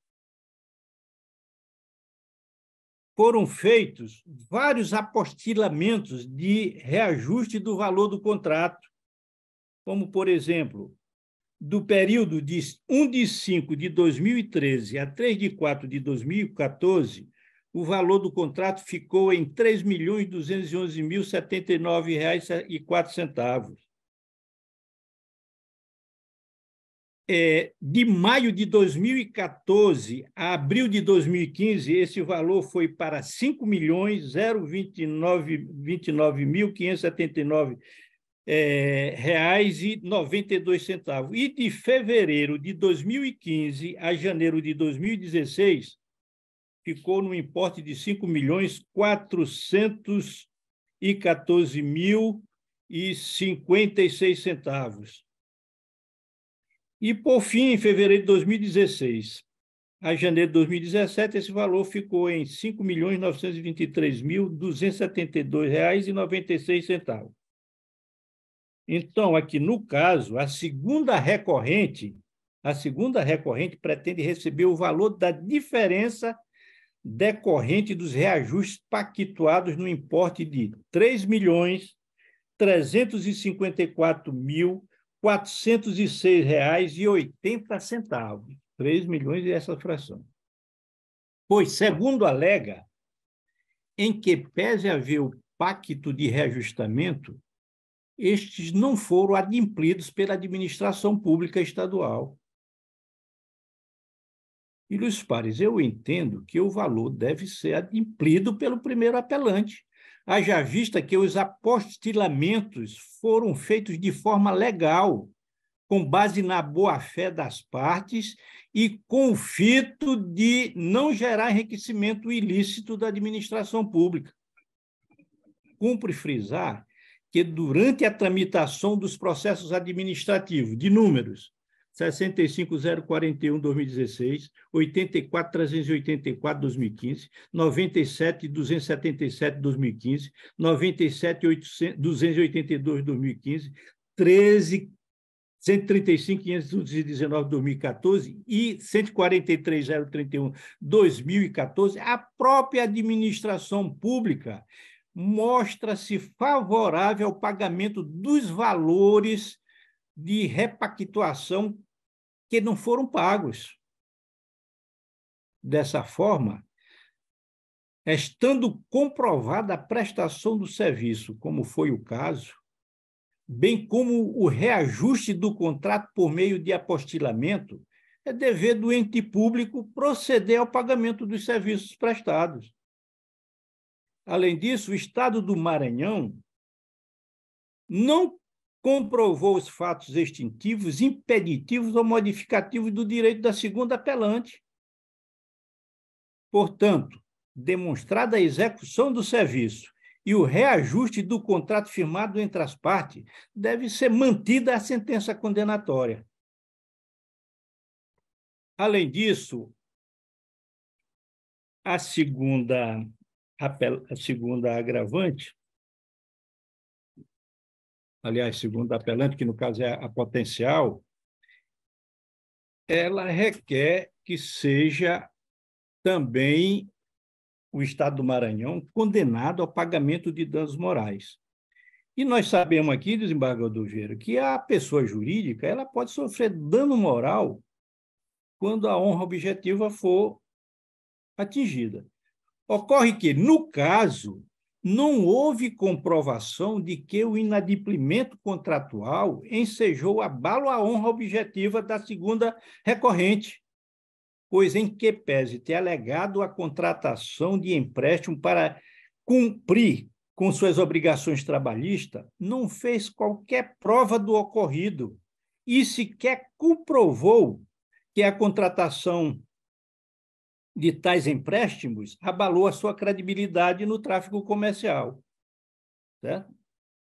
Foram feitos vários apostilamentos de reajuste do valor do contrato, como, por exemplo, do período de 1/5/2013 a 3/4/2014, o valor do contrato ficou em R$ 3.211.079,04. De maio de 2014 a abril de 2015, esse valor foi para R$ 5.029.579,92. E de fevereiro de 2015 a janeiro de 2016, ficou no importe de R$ 5.414.056,56. E, por fim, em fevereiro de 2016 a janeiro de 2017, esse valor ficou em R$ 5.923.272,96. Então, aqui no caso, a segunda recorrente pretende receber o valor da diferença decorrente dos reajustes pactuados no importe de R$ 3.354.406,80. 3 milhões e essa fração. Pois, segundo alega, em que pese haver o pacto de reajustamento, estes não foram adimplidos pela administração pública estadual. E, Luiz Pares, eu entendo que o valor deve ser adimplido pelo primeiro apelante, haja vista que os apostilamentos foram feitos de forma legal, com base na boa-fé das partes e com o fito de não gerar enriquecimento ilícito da administração pública. Cumpre frisar que, durante a tramitação dos processos administrativos de números 65.041/2016, 84.384/2015, 97.277/2015, 97.282/2015, 135.519/2014 e 143.031/2014, a própria administração pública mostra-se favorável ao pagamento dos valores de repactuação que não foram pagos. Dessa forma, estando comprovada a prestação do serviço, como foi o caso, bem como o reajuste do contrato por meio de apostilamento, é dever do ente público proceder ao pagamento dos serviços prestados. Além disso, o Estado do Maranhão não comprovou os fatos extintivos, impeditivos ou modificativos do direito da segunda apelante. Portanto, demonstrada a execução do serviço e o reajuste do contrato firmado entre as partes, deve ser mantida a sentença condenatória. Além disso, a segunda agravante, aliás, segunda apelante, que no caso é a potencial, ela requer que seja também o Estado do Maranhão condenado ao pagamento de danos morais. E nós sabemos aqui, desembargador Vieira, que a pessoa jurídica ela pode sofrer dano moral quando a honra objetiva for atingida. Ocorre que, no caso, não houve comprovação de que o inadimplemento contratual ensejou abalo à honra objetiva da segunda recorrente, pois em que pese ter alegado a contratação de empréstimo para cumprir com suas obrigações trabalhistas, não fez qualquer prova do ocorrido e sequer comprovou que a contratação de tais empréstimos abalou a sua credibilidade no tráfico comercial. Certo?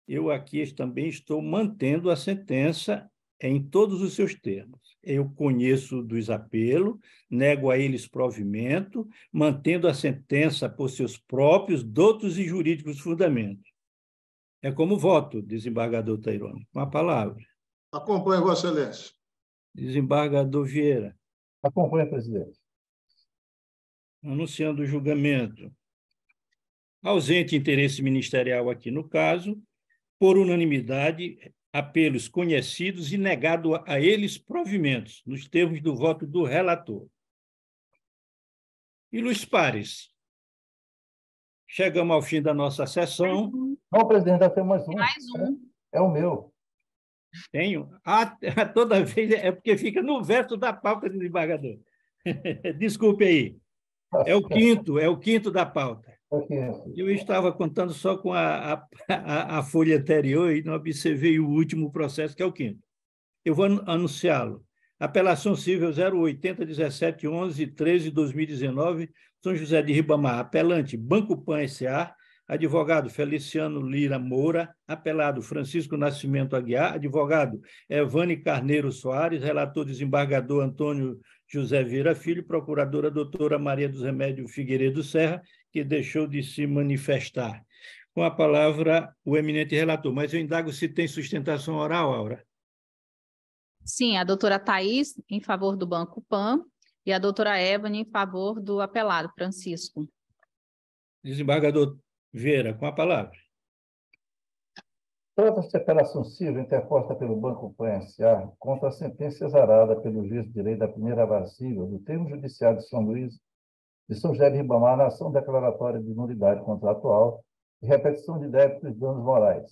Eu aqui também estou mantendo a sentença em todos os seus termos. Eu conheço dos apelos, nego a eles provimento, mantendo a sentença por seus próprios, doutos e jurídicos fundamentos. É como voto, desembargador Tairone. Com a palavra. Acompanhe, Vossa Excelência. Desembargador Vieira. Acompanhe, presidente. Anunciando o julgamento. Ausente interesse ministerial aqui no caso, por unanimidade, apelos conhecidos e negado a eles provimentos, nos termos do voto do relator. Ilus pares, chegamos ao fim da nossa sessão. Não, presidente, ainda tem mais um. Mais um. É o meu. Tenho. Toda vez é porque fica no verso da pauta, desembargador. Desculpe aí. É o quinto da pauta. Eu estava contando só com a folha anterior e não observei o último processo, que é o quinto. Eu vou anunciá-lo. Apelação civil 080171113/2019, São José de Ribamar. Apelante, Banco Pan S.A., advogado Feliciano Lira Moura, apelado Francisco Nascimento Aguiar, advogado Evane Carneiro Soares, relator desembargador Antônio José Vieira Filho, procuradora doutora Maria dos Remédios Figueiredo Serra, que deixou de se manifestar. Com a palavra, o eminente relator. Mas eu indago se tem sustentação oral, Aura. Sim, a doutora Thais, em favor do Banco Pan, e a doutora Evane, em favor do apelado, Francisco. Desembargador Vieira, com a palavra. Trata-se de apelação civil interposta pelo Banco Pan S.A. contra a sentença exarada pelo juiz de direito da primeira vara civil do termo judiciário de São Luís, de São José de Ribamar, na ação declaratória de nulidade contratual e repetição de débitos e danos morais,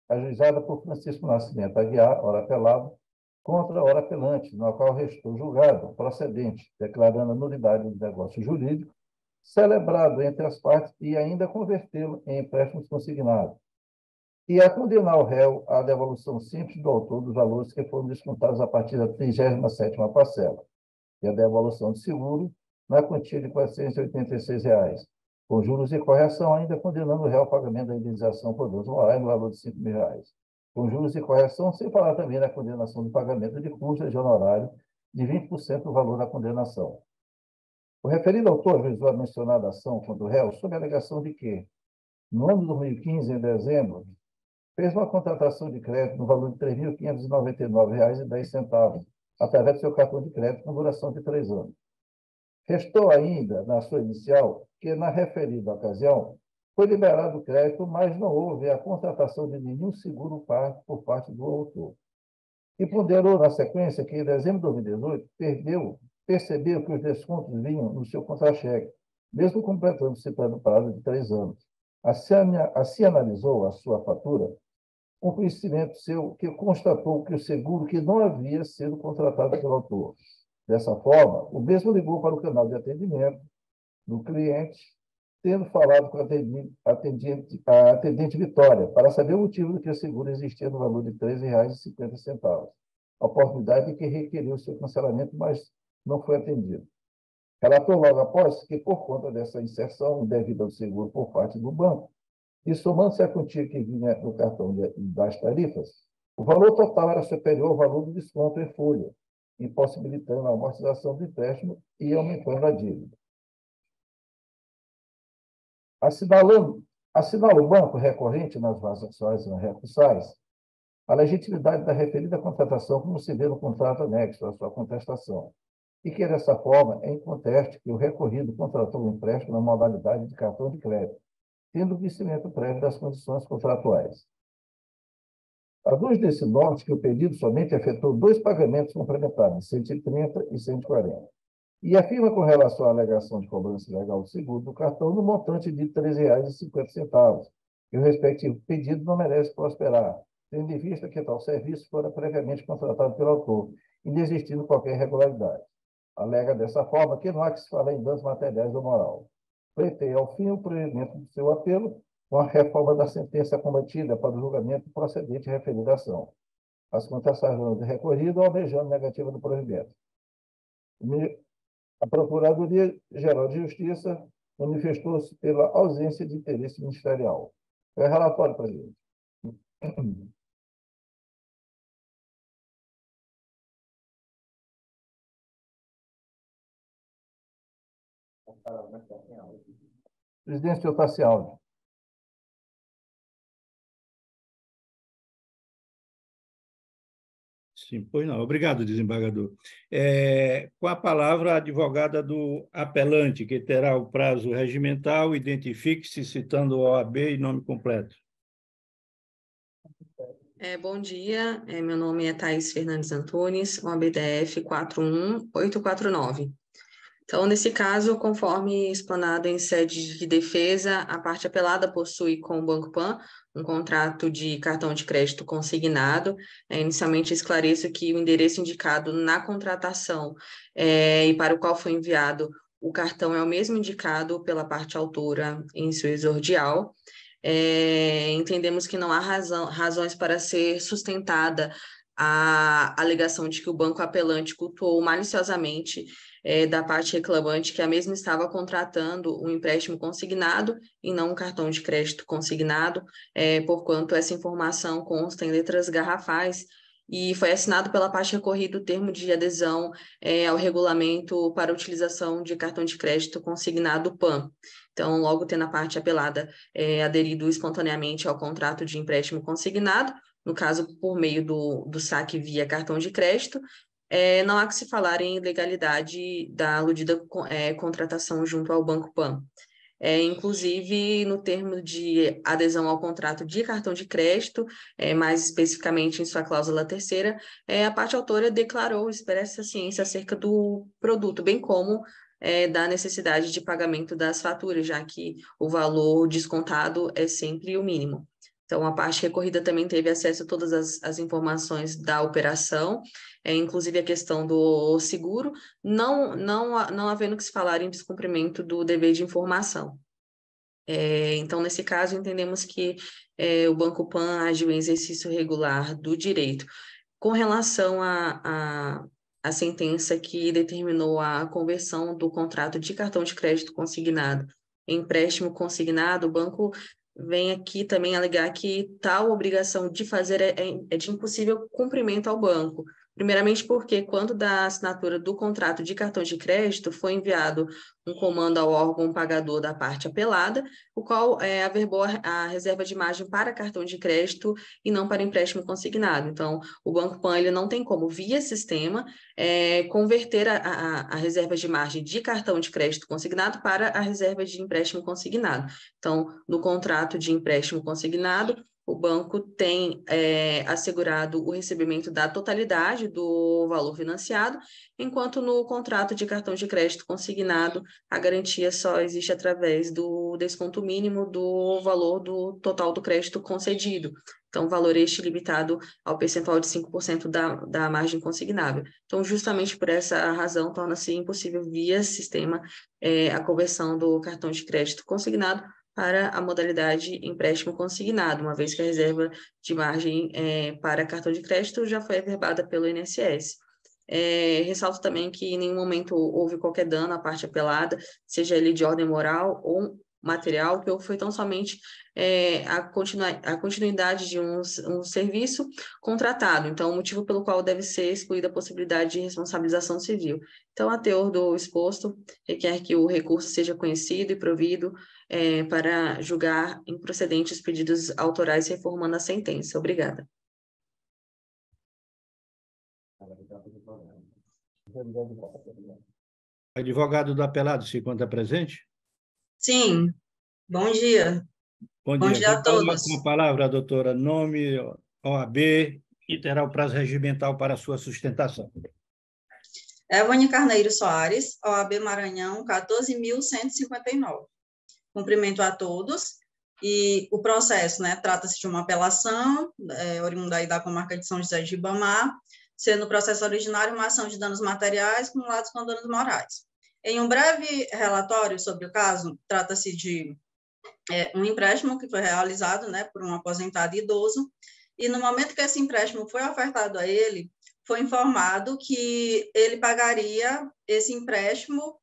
ajuizada por Francisco Nascimento Aguiar, ora apelado, contra a ora apelante, no qual restou julgado procedente, declarando a nulidade do negócio jurídico, celebrado entre as partes e ainda convertê-lo em empréstimos consignados, e a condenar o réu à devolução simples do autor dos valores que foram descontados a partir da 37ª parcela, e a devolução de seguro na quantia de R$ 486, com juros e correção, ainda condenando o réu ao pagamento da indenização por danos morais no valor de R$ 5.000, com juros e correção, sem falar também na condenação do pagamento de custas de honorário de 20% do valor da condenação. O referido autor ajuizou a mencionada ação contra o réu sob a alegação de que, no ano de 2015, em dezembro, fez uma contratação de crédito no valor de R$ 3.599,10, através do seu cartão de crédito com duração de 3 anos. Restou ainda, na sua inicial, que, na referida ocasião, Foi liberado o crédito, mas não houve a contratação de nenhum seguro por parte do autor. E ponderou, na sequência, que em dezembro de 2018 percebeu que os descontos vinham no seu contra-cheque, mesmo completando-se pelo prazo de 3 anos. Assim analisou a sua fatura, um conhecimento seu que constatou que o seguro que não havia sido contratado pelo autor. Dessa forma, o mesmo ligou para o canal de atendimento do cliente, tendo falado com a atendente Vitória, para saber o motivo do que o seguro existia no valor de R$ 13,50. A oportunidade que requeriu seu cancelamento, mas não foi atendido. Relatou logo após que, por conta dessa inserção indevida do seguro por parte do banco, e somando-se a quantia que vinha no cartão das tarifas, o valor total era superior ao valor do desconto em folha, impossibilitando a amortização do empréstimo e aumentando a dívida. Assinala o banco recorrente nas vazações recursais a legitimidade da referida contratação, como se vê no contrato anexo à sua contestação, e que, dessa forma, é inconteste que o recorrido contratou o empréstimo na modalidade de cartão de crédito, tendo conhecimento prévio das condições contratuais. À luz desse norte, que o pedido somente afetou 2 pagamentos complementares, 130 e 140, e afirma com relação à alegação de cobrança ilegal do seguro do cartão no montante de R$ 13,50, e o respectivo pedido não merece prosperar, tendo em vista que tal serviço fora previamente contratado pelo autor, inexistindo qualquer irregularidade. Alega dessa forma que não há que se falar em danos materiais ou moral. Pleiteia, ao fim, o provimento do seu apelo com a reforma da sentença combatida para o julgamento procedente referida à ação. As contestações de recorrido almejando negativa do provimento. A Procuradoria-Geral de Justiça manifestou-se pela ausência de interesse ministerial. É relatório, presidente. Presidente, o senhor está sem áudio. Sim, pois não. Obrigado, desembargador. Com a palavra, a advogada do apelante, que terá o prazo regimental, identifique-se citando o OAB e nome completo. Bom dia, meu nome é Thaís Fernandes Antunes, OABDF 41849. Então, nesse caso, conforme explanado em sede de defesa, a parte apelada possui com o Banco Pan um contrato de cartão de crédito consignado. Inicialmente, esclareço que o endereço indicado na contratação e para o qual foi enviado o cartão é o mesmo indicado pela parte autora em seu exordial. Entendemos que não há razões para ser sustentada a alegação de que o banco apelante cultuou maliciosamente da parte reclamante que a mesma estava contratando um empréstimo consignado e não um cartão de crédito consignado, porquanto essa informação consta em letras garrafais e foi assinado pela parte recorrida o termo de adesão ao regulamento para utilização de cartão de crédito consignado PAN. Então, logo tendo a parte apelada aderido espontaneamente ao contrato de empréstimo consignado, no caso, por meio do saque via cartão de crédito, não há que se falar em ilegalidade da aludida contratação junto ao Banco Pan. Inclusive, no termo de adesão ao contrato de cartão de crédito, mais especificamente em sua cláusula 3ª, a parte autora declarou expressa ciência acerca do produto, bem como da necessidade de pagamento das faturas, já que o valor descontado é sempre o mínimo. Então, a parte recorrida também teve acesso a todas as informações da operação, inclusive a questão do seguro, não havendo que se falar em descumprimento do dever de informação. Então, nesse caso, entendemos que o Banco Pan agiu em exercício regular do direito. Com relação à sentença que determinou a conversão do contrato de cartão de crédito consignado em empréstimo consignado, o banco vem aqui também alegar que tal obrigação de fazer é de impossível cumprimento ao banco, Primeiramente porque, quando da assinatura do contrato de cartão de crédito, foi enviado um comando ao órgão pagador da parte apelada, o qual averbou a reserva de margem para cartão de crédito e não para empréstimo consignado. Então, o Banco Pan ele não tem como, via sistema, converter a reserva de margem de cartão de crédito consignado para a reserva de empréstimo consignado. Então, no contrato de empréstimo consignado, o banco tem assegurado o recebimento da totalidade do valor financiado, enquanto no contrato de cartão de crédito consignado, a garantia só existe através do desconto mínimo do valor do total do crédito concedido. Então, valor este limitado ao percentual de 5% da margem consignável. Então, justamente por essa razão, torna-se impossível, via sistema, a conversão do cartão de crédito consignado para a modalidade empréstimo consignado, uma vez que a reserva de margem para cartão de crédito já foi averbada pelo INSS. Ressalto também que em nenhum momento houve qualquer dano à parte apelada, seja ele de ordem moral ou material, que foi tão somente a continuidade de um serviço contratado. Então, o motivo pelo qual deve ser excluída a possibilidade de responsabilização civil. Então, a teor do exposto, requer que o recurso seja conhecido e provido para julgar improcedentes os pedidos autorais reformando a sentença. Obrigada. Advogado do apelado se encontra presente? Sim. Bom dia. Bom dia a todos. Com a palavra, doutora, nome, OAB e terá o prazo regimental para a sua sustentação. Evane Carneiro Soares, OAB Maranhão, 14.159. Cumprimento a todos. E o processo, trata-se de uma apelação, oriunda aí da comarca de São José de Ribamar, sendo o processo originário uma ação de danos materiais acumulados com danos morais. Em um breve relatório sobre o caso, trata-se de um empréstimo que foi realizado por um aposentado idoso, e no momento que esse empréstimo foi ofertado a ele, foi informado que ele pagaria esse empréstimo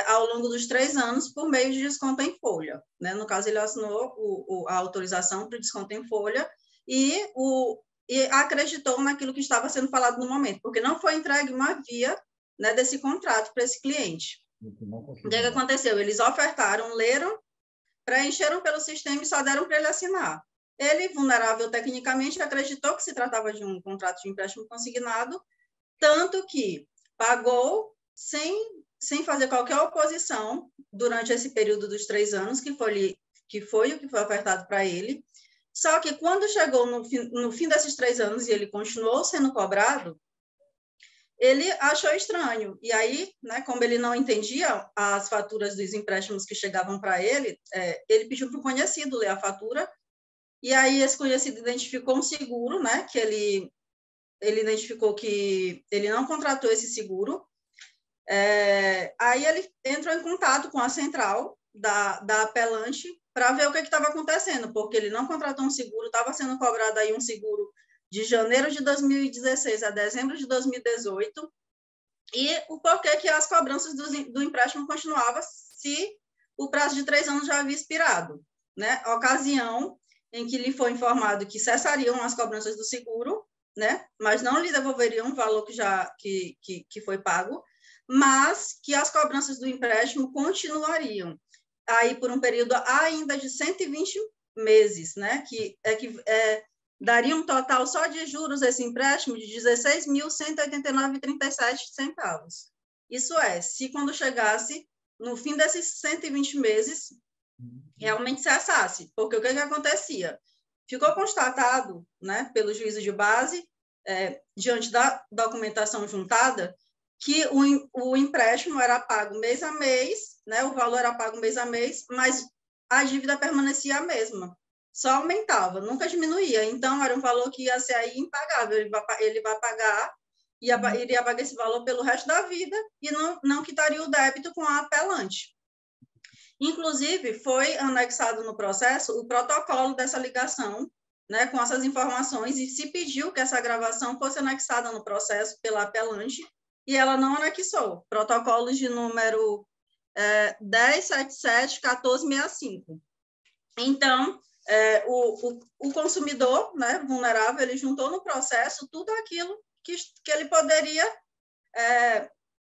ao longo dos 3 anos por meio de desconto em folha. No caso, ele assinou a autorização para o desconto em folha e acreditou naquilo que estava sendo falado no momento, porque não foi entregue uma via desse contrato para esse cliente. O que aconteceu? Eles ofertaram, leram, preencheram pelo sistema e só deram para ele assinar. Ele, vulnerável tecnicamente, acreditou que se tratava de um contrato de empréstimo consignado, tanto que pagou sem fazer qualquer oposição durante esse período dos 3 anos, que foi o que foi ofertado para ele. Só que quando chegou no fim desses 3 anos e ele continuou sendo cobrado, ele achou estranho. E aí, como ele não entendia as faturas dos empréstimos que chegavam para ele, ele pediu para o conhecido ler a fatura, e aí esse conhecido identificou um seguro, que ele identificou que ele não contratou esse seguro. Aí ele entrou em contato com a central da apelante para ver o que estava acontecendo, porque ele não contratou um seguro, estava sendo cobrado aí um seguro de janeiro de 2016 a dezembro de 2018, e o porquê que as cobranças do empréstimo continuavam se o prazo de 3 anos já havia expirado. Ocasião em que lhe foi informado que cessariam as cobranças do seguro, mas não lhe devolveriam o valor que foi pago, mas que as cobranças do empréstimo continuariam aí por um período ainda de 120 meses, que daria um total só de juros esse empréstimo de R$ 16.189,37. Isso se quando chegasse no fim desses 120 meses, realmente cessasse. Porque o que acontecia? Ficou constatado, pelo juízo de base, diante da documentação juntada, que o empréstimo era pago mês a mês, o valor era pago mês a mês, mas a dívida permanecia a mesma. Só aumentava, nunca diminuía. Então, era um valor que ia ser aí impagável. Ele vai pagar, iria pagar esse valor pelo resto da vida e não quitaria o débito com a apelante. Inclusive, foi anexado no processo o protocolo dessa ligação, com essas informações, e se pediu que essa gravação fosse anexada no processo pela apelante, e ela não anexou. Protocolos de número 1077-1465. Então, o consumidor vulnerável, ele juntou no processo tudo aquilo que ele poderia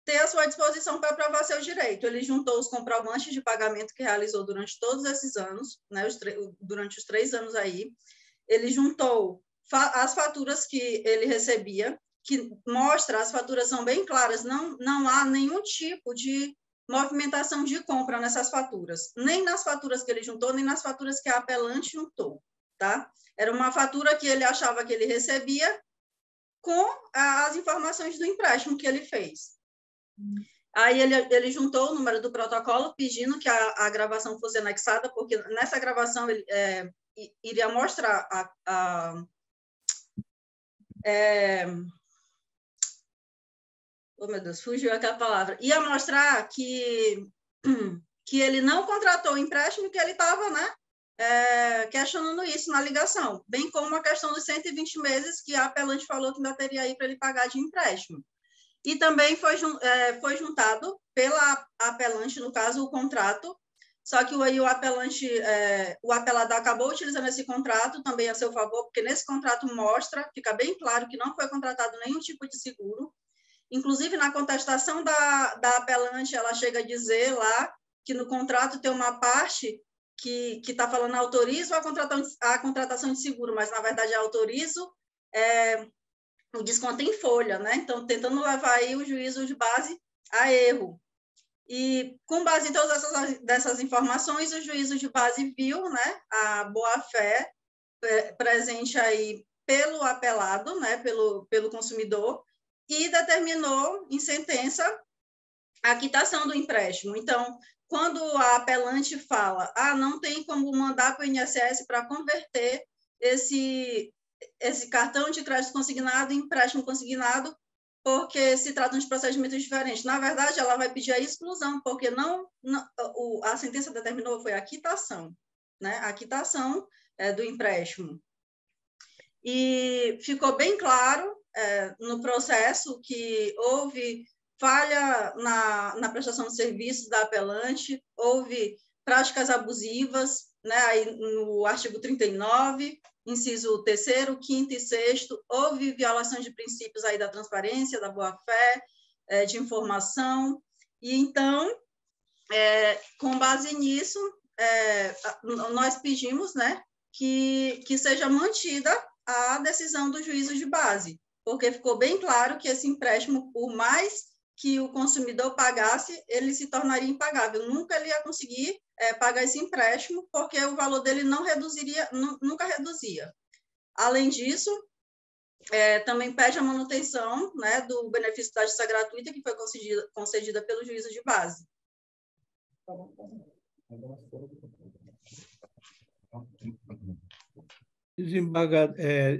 ter à sua disposição para provar seu direito. Ele juntou os comprovantes de pagamento que realizou durante todos esses anos, né, durante os 3 anos aí. Ele juntou as faturas que ele recebia, que mostra, as faturas são bem claras, não há nenhum tipo de movimentação de compra nessas faturas, nem nas faturas que ele juntou, nem nas faturas que a apelante juntou, tá? Era uma fatura que ele achava que ele recebia com as informações do empréstimo que ele fez. Aí ele juntou o número do protocolo, pedindo que a gravação fosse anexada, porque nessa gravação ele iria mostrar oh, meu Deus, fugiu aquela palavra. Ia mostrar que ele não contratou o empréstimo, que ele estava, né, questionando isso na ligação, bem como a questão dos 120 meses que a apelante falou que ainda teria aí para ele pagar de empréstimo. E também foi juntado pela apelante, no caso, o contrato, só que aí o apelado acabou utilizando esse contrato também a seu favor, porque nesse contrato fica bem claro que não foi contratado nenhum tipo de seguro. Inclusive, na contestação da apelante, ela chega a dizer lá que no contrato tem uma parte que está falando autorizo a contratação de seguro, mas, na verdade, autorizo o desconto em folha, né? Então, tentando levar aí o juízo de base a erro. E, com base em todas dessas informações, o juízo de base viu, né, a boa-fé presente aí pelo apelado, né, pelo consumidor, e determinou em sentença a quitação do empréstimo. Então, quando a apelante fala, não tem como mandar para o INSS para converter esse cartão de crédito consignado em empréstimo consignado, porque se tratam de procedimentos diferentes. Na verdade, ela vai pedir a exclusão, porque a sentença determinou foi a quitação, né? A quitação do empréstimo. E ficou bem claro no processo que houve falha na prestação de serviços da apelante, houve práticas abusivas, né? Aí no artigo 39, inciso 3º, 5º e 6º, houve violação de princípios aí da transparência, da boa-fé, de informação, e então, com base nisso, nós pedimos, né, que seja mantida a decisão do juízo de base, porque ficou bem claro que esse empréstimo, por mais que o consumidor pagasse, ele se tornaria impagável. Nunca ele ia conseguir pagar esse empréstimo, porque o valor dele nunca reduzia. Além disso, também pede a manutenção, né, do benefício da justiça gratuita, que foi concedida pelo juízo de base.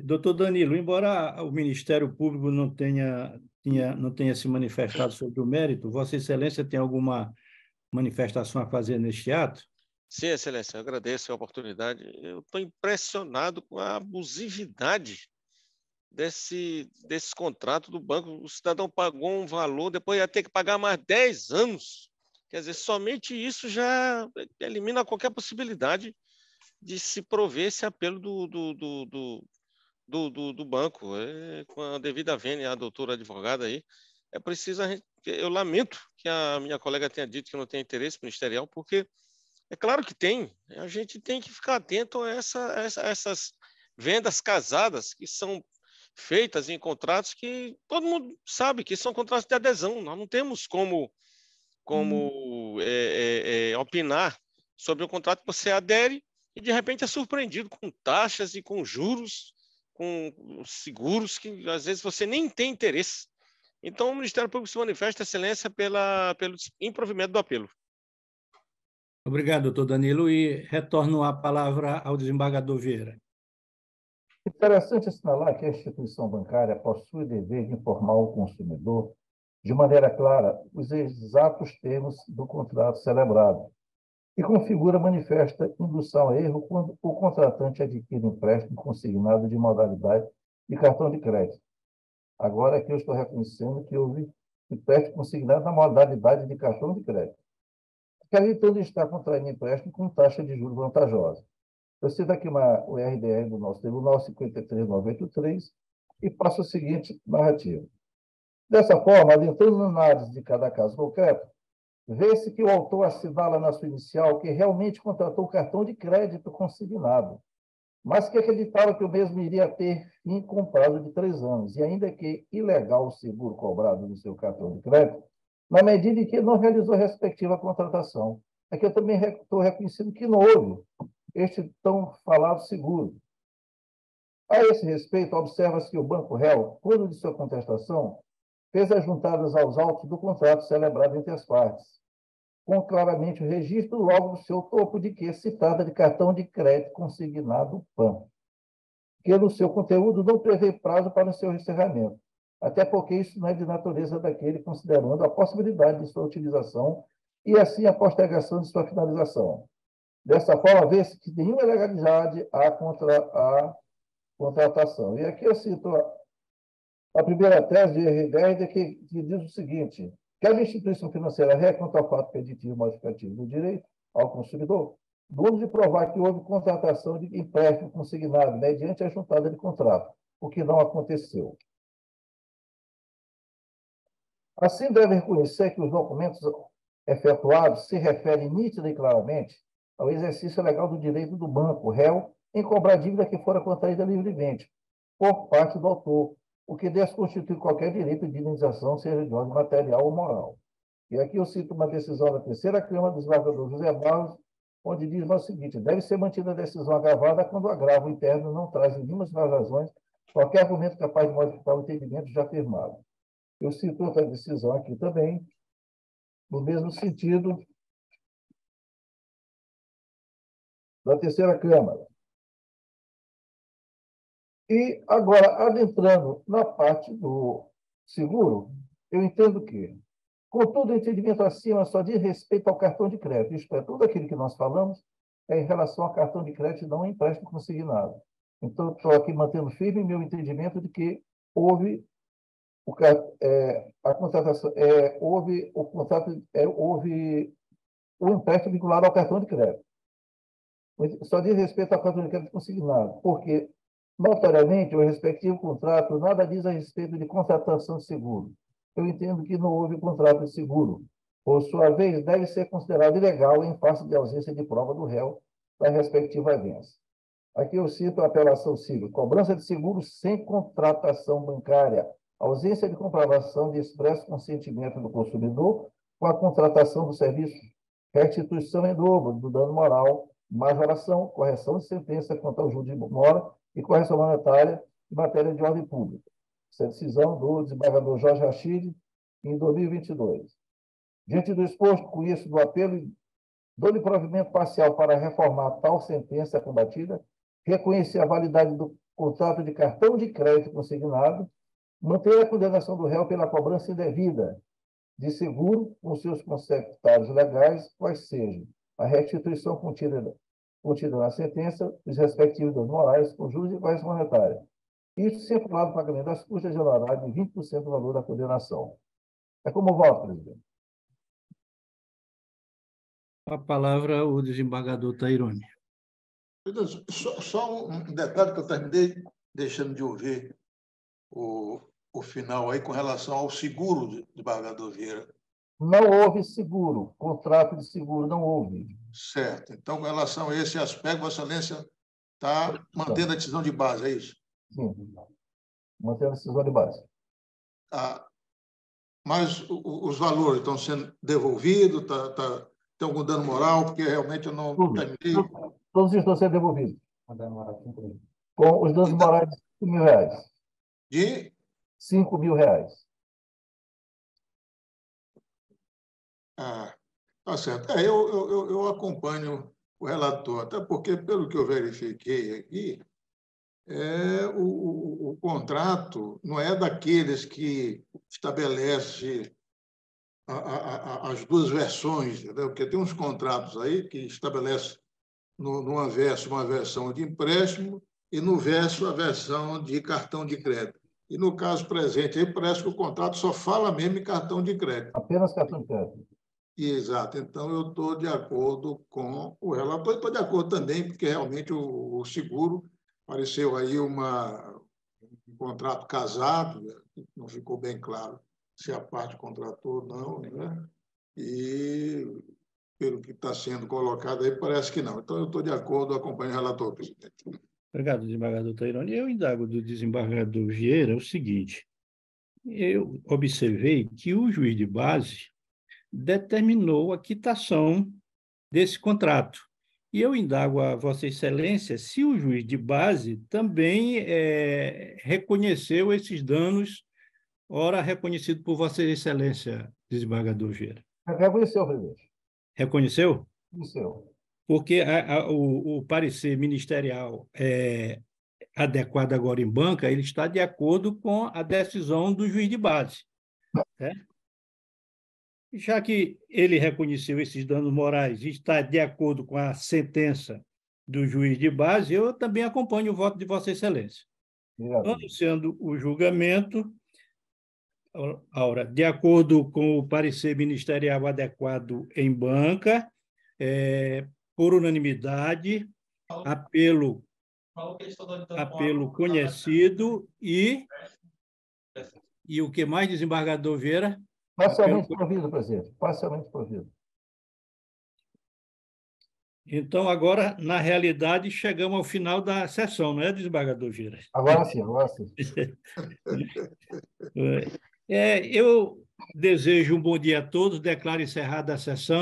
Doutor Danilo, embora o Ministério Público não tenha se manifestado sobre o mérito, Vossa Excelência tem alguma manifestação a fazer neste ato? Sim, Excelência, eu agradeço a oportunidade. Eu estou impressionado com a abusividade desse contrato do banco. O cidadão pagou um valor, depois ia ter que pagar mais 10 anos. Quer dizer, somente isso já elimina qualquer possibilidade de se prover esse apelo do banco. Com a devida vênia, a doutora advogada aí, é preciso eu lamento que a minha colega tenha dito que não tem interesse ministerial, porque é claro que tem. A gente tem que ficar atento a essas vendas casadas que são feitas em contratos que todo mundo sabe que são contratos de adesão. Nós não temos como opinar sobre o contrato que você adere e, de repente, é surpreendido com taxas e com juros, com seguros que, às vezes, você nem tem interesse. Então, o Ministério Público se manifesta, Excelência, pelo improvimento do apelo. Obrigado, doutor Danilo, e retorno a palavra ao desembargador Vieira. Interessante assinalar que a instituição bancária possui o dever de informar o consumidor, de maneira clara, os exatos termos do contrato celebrado, e configura manifesta indução a erro quando o contratante adquire empréstimo consignado de modalidade de cartão de crédito. Agora aqui eu estou reconhecendo que houve empréstimo consignado na modalidade de cartão de crédito, acreditando estar contraindo empréstimo com taxa de juros vantajosa. Eu cito aqui o RDR do nosso Tribunal 53983, e passa a seguinte narrativa. Dessa forma, adentrando na análise de cada caso concreto, vê-se que o autor assinala na sua inicial que realmente contratou o cartão de crédito consignado, mas que acreditava que o mesmo iria ter fim com prazo de 3 anos, e ainda que ilegal o seguro cobrado no seu cartão de crédito, na medida em que não realizou a respectiva contratação. Aqui eu também estou reconhecendo que não houve este tão falado seguro. A esse respeito, observa-se que o banco réu, quando de sua contestação, fez as juntadas aos autos do contrato celebrado entre as partes, com claramente o registro logo do seu topo de que se trata de cartão de crédito consignado PAN, que no seu conteúdo não prevê prazo para o seu encerramento, até porque isso não é de natureza daquele, considerando a possibilidade de sua utilização e, assim, a postergação de sua finalização. Dessa forma, vê-se que nenhuma ilegalidade há contra a contratação. E aqui eu cito a primeira tese de R10, que diz o seguinte: que a instituição financeira ré contra o fato preditivo modificativo do direito ao consumidor, do de provar que houve contratação de empréstimo consignado mediante a juntada de contrato, o que não aconteceu. Assim, deve reconhecer que os documentos efetuados se referem nítida e claramente ao exercício legal do direito do banco réu em cobrar dívida que fora contraída livremente por parte do autor, o que desconstitui qualquer direito de indenização, seja de ordem material ou moral. E aqui eu cito uma decisão da terceira Câmara do desembargador José Barros, onde diz o seguinte: deve ser mantida a decisão agravada quando o agravo interno não traz em nenhuma das razões qualquer argumento capaz de modificar o entendimento já firmado. Eu cito outra decisão aqui também, no mesmo sentido, da terceira Câmara. E agora, adentrando na parte do seguro, eu entendo que, contudo, o entendimento acima só diz respeito ao cartão de crédito, isto é, tudo aquilo que nós falamos é em relação ao cartão de crédito e não ao empréstimo consignado. Então, estou aqui mantendo firme meu entendimento de que houve a contratação, houve o contrato, houve o empréstimo vinculado ao cartão de crédito. Só diz respeito ao cartão de crédito consignado, porque, notoriamente, o respectivo contrato nada diz a respeito de contratação de seguro. Eu entendo que não houve contrato de seguro. Por sua vez, deve ser considerado ilegal em face de ausência de prova do réu da respectiva avença. Aqui eu cito a apelação civil: cobrança de seguro sem contratação bancária, ausência de comprovação de expresso consentimento do consumidor com a contratação do serviço, restituição em dobro do dano moral, majoração, correção de sentença contra o juiz de mora e correção monetária em matéria de ordem pública. Essa é a decisão do desembargador Jorge Rachid, em 2022. Diante do exposto, conheço do apelo, dou-lhe provimento parcial para reformar tal sentença combatida, reconhecer a validade do contrato de cartão de crédito consignado, manter a condenação do réu pela cobrança indevida de seguro com seus conceptários legais, quais sejam a restituição contida na sentença, os respectivos danos morais, com juros e correção monetária. Isso sempre lado o pagamento das custas de honorário de 20% do valor da condenação. É como voto, presidente. A palavra o desembargador Taironi. Só um detalhe que eu terminei deixando de ouvir o final aí com relação ao seguro, desembargador Vieira. Não houve seguro, contrato de seguro não houve. Certo. Então, com relação a esse aspecto, Vossa Excelência está mantendo a decisão de base, é isso? Sim, mantendo a decisão de base. Mas os valores estão sendo devolvidos? Tem algum dano moral? Porque realmente eu não terminei. Todos estão sendo devolvidos. Com os danos morais de R$ 5.000. De? R$ 5.000. Tá certo. Eu acompanho o relator, até porque, pelo que eu verifiquei aqui, o contrato não é daqueles que estabelece as duas versões, entendeu? Porque tem uns contratos aí que estabelecem numa verso uma versão de empréstimo e no verso a versão de cartão de crédito. E no caso presente aí parece que o contrato só fala mesmo em cartão de crédito. Apenas cartão de crédito. Exato. Então, eu estou de acordo com o relator e estou de acordo também, porque realmente o seguro pareceu aí um contrato casado, não ficou bem claro se a parte contratou ou não, né? E, pelo que está sendo colocado aí, parece que não. Então, eu estou de acordo, acompanho o relator, presidente. Obrigado, desembargador Taironi. Eu indago do desembargador Vieira o seguinte: eu observei que o juiz de base determinou a quitação desse contrato. E eu indago a Vossa Excelência se o juiz de base também reconheceu esses danos, ora reconhecido por Vossa Excelência, desembargador Vieira. Reconheceu, presidente. Reconheceu? Reconheceu. Porque o parecer ministerial adequado agora em banca, ele está de acordo com a decisão do juiz de base. Né? Já que ele reconheceu esses danos morais e está de acordo com a sentença do juiz de base, eu também acompanho o voto de Vossa Excelência. Anunciando o julgamento, Aura, de acordo com o parecer ministerial adequado em banca, por unanimidade, apelo conhecido e o que mais, desembargador Vieira? Parcialmente provido, presidente. Parcialmente provido. Então, agora, na realidade, chegamos ao final da sessão, não é, desembargador Vieira? Agora sim, agora sim. Eu desejo um bom dia a todos, declaro encerrada a sessão.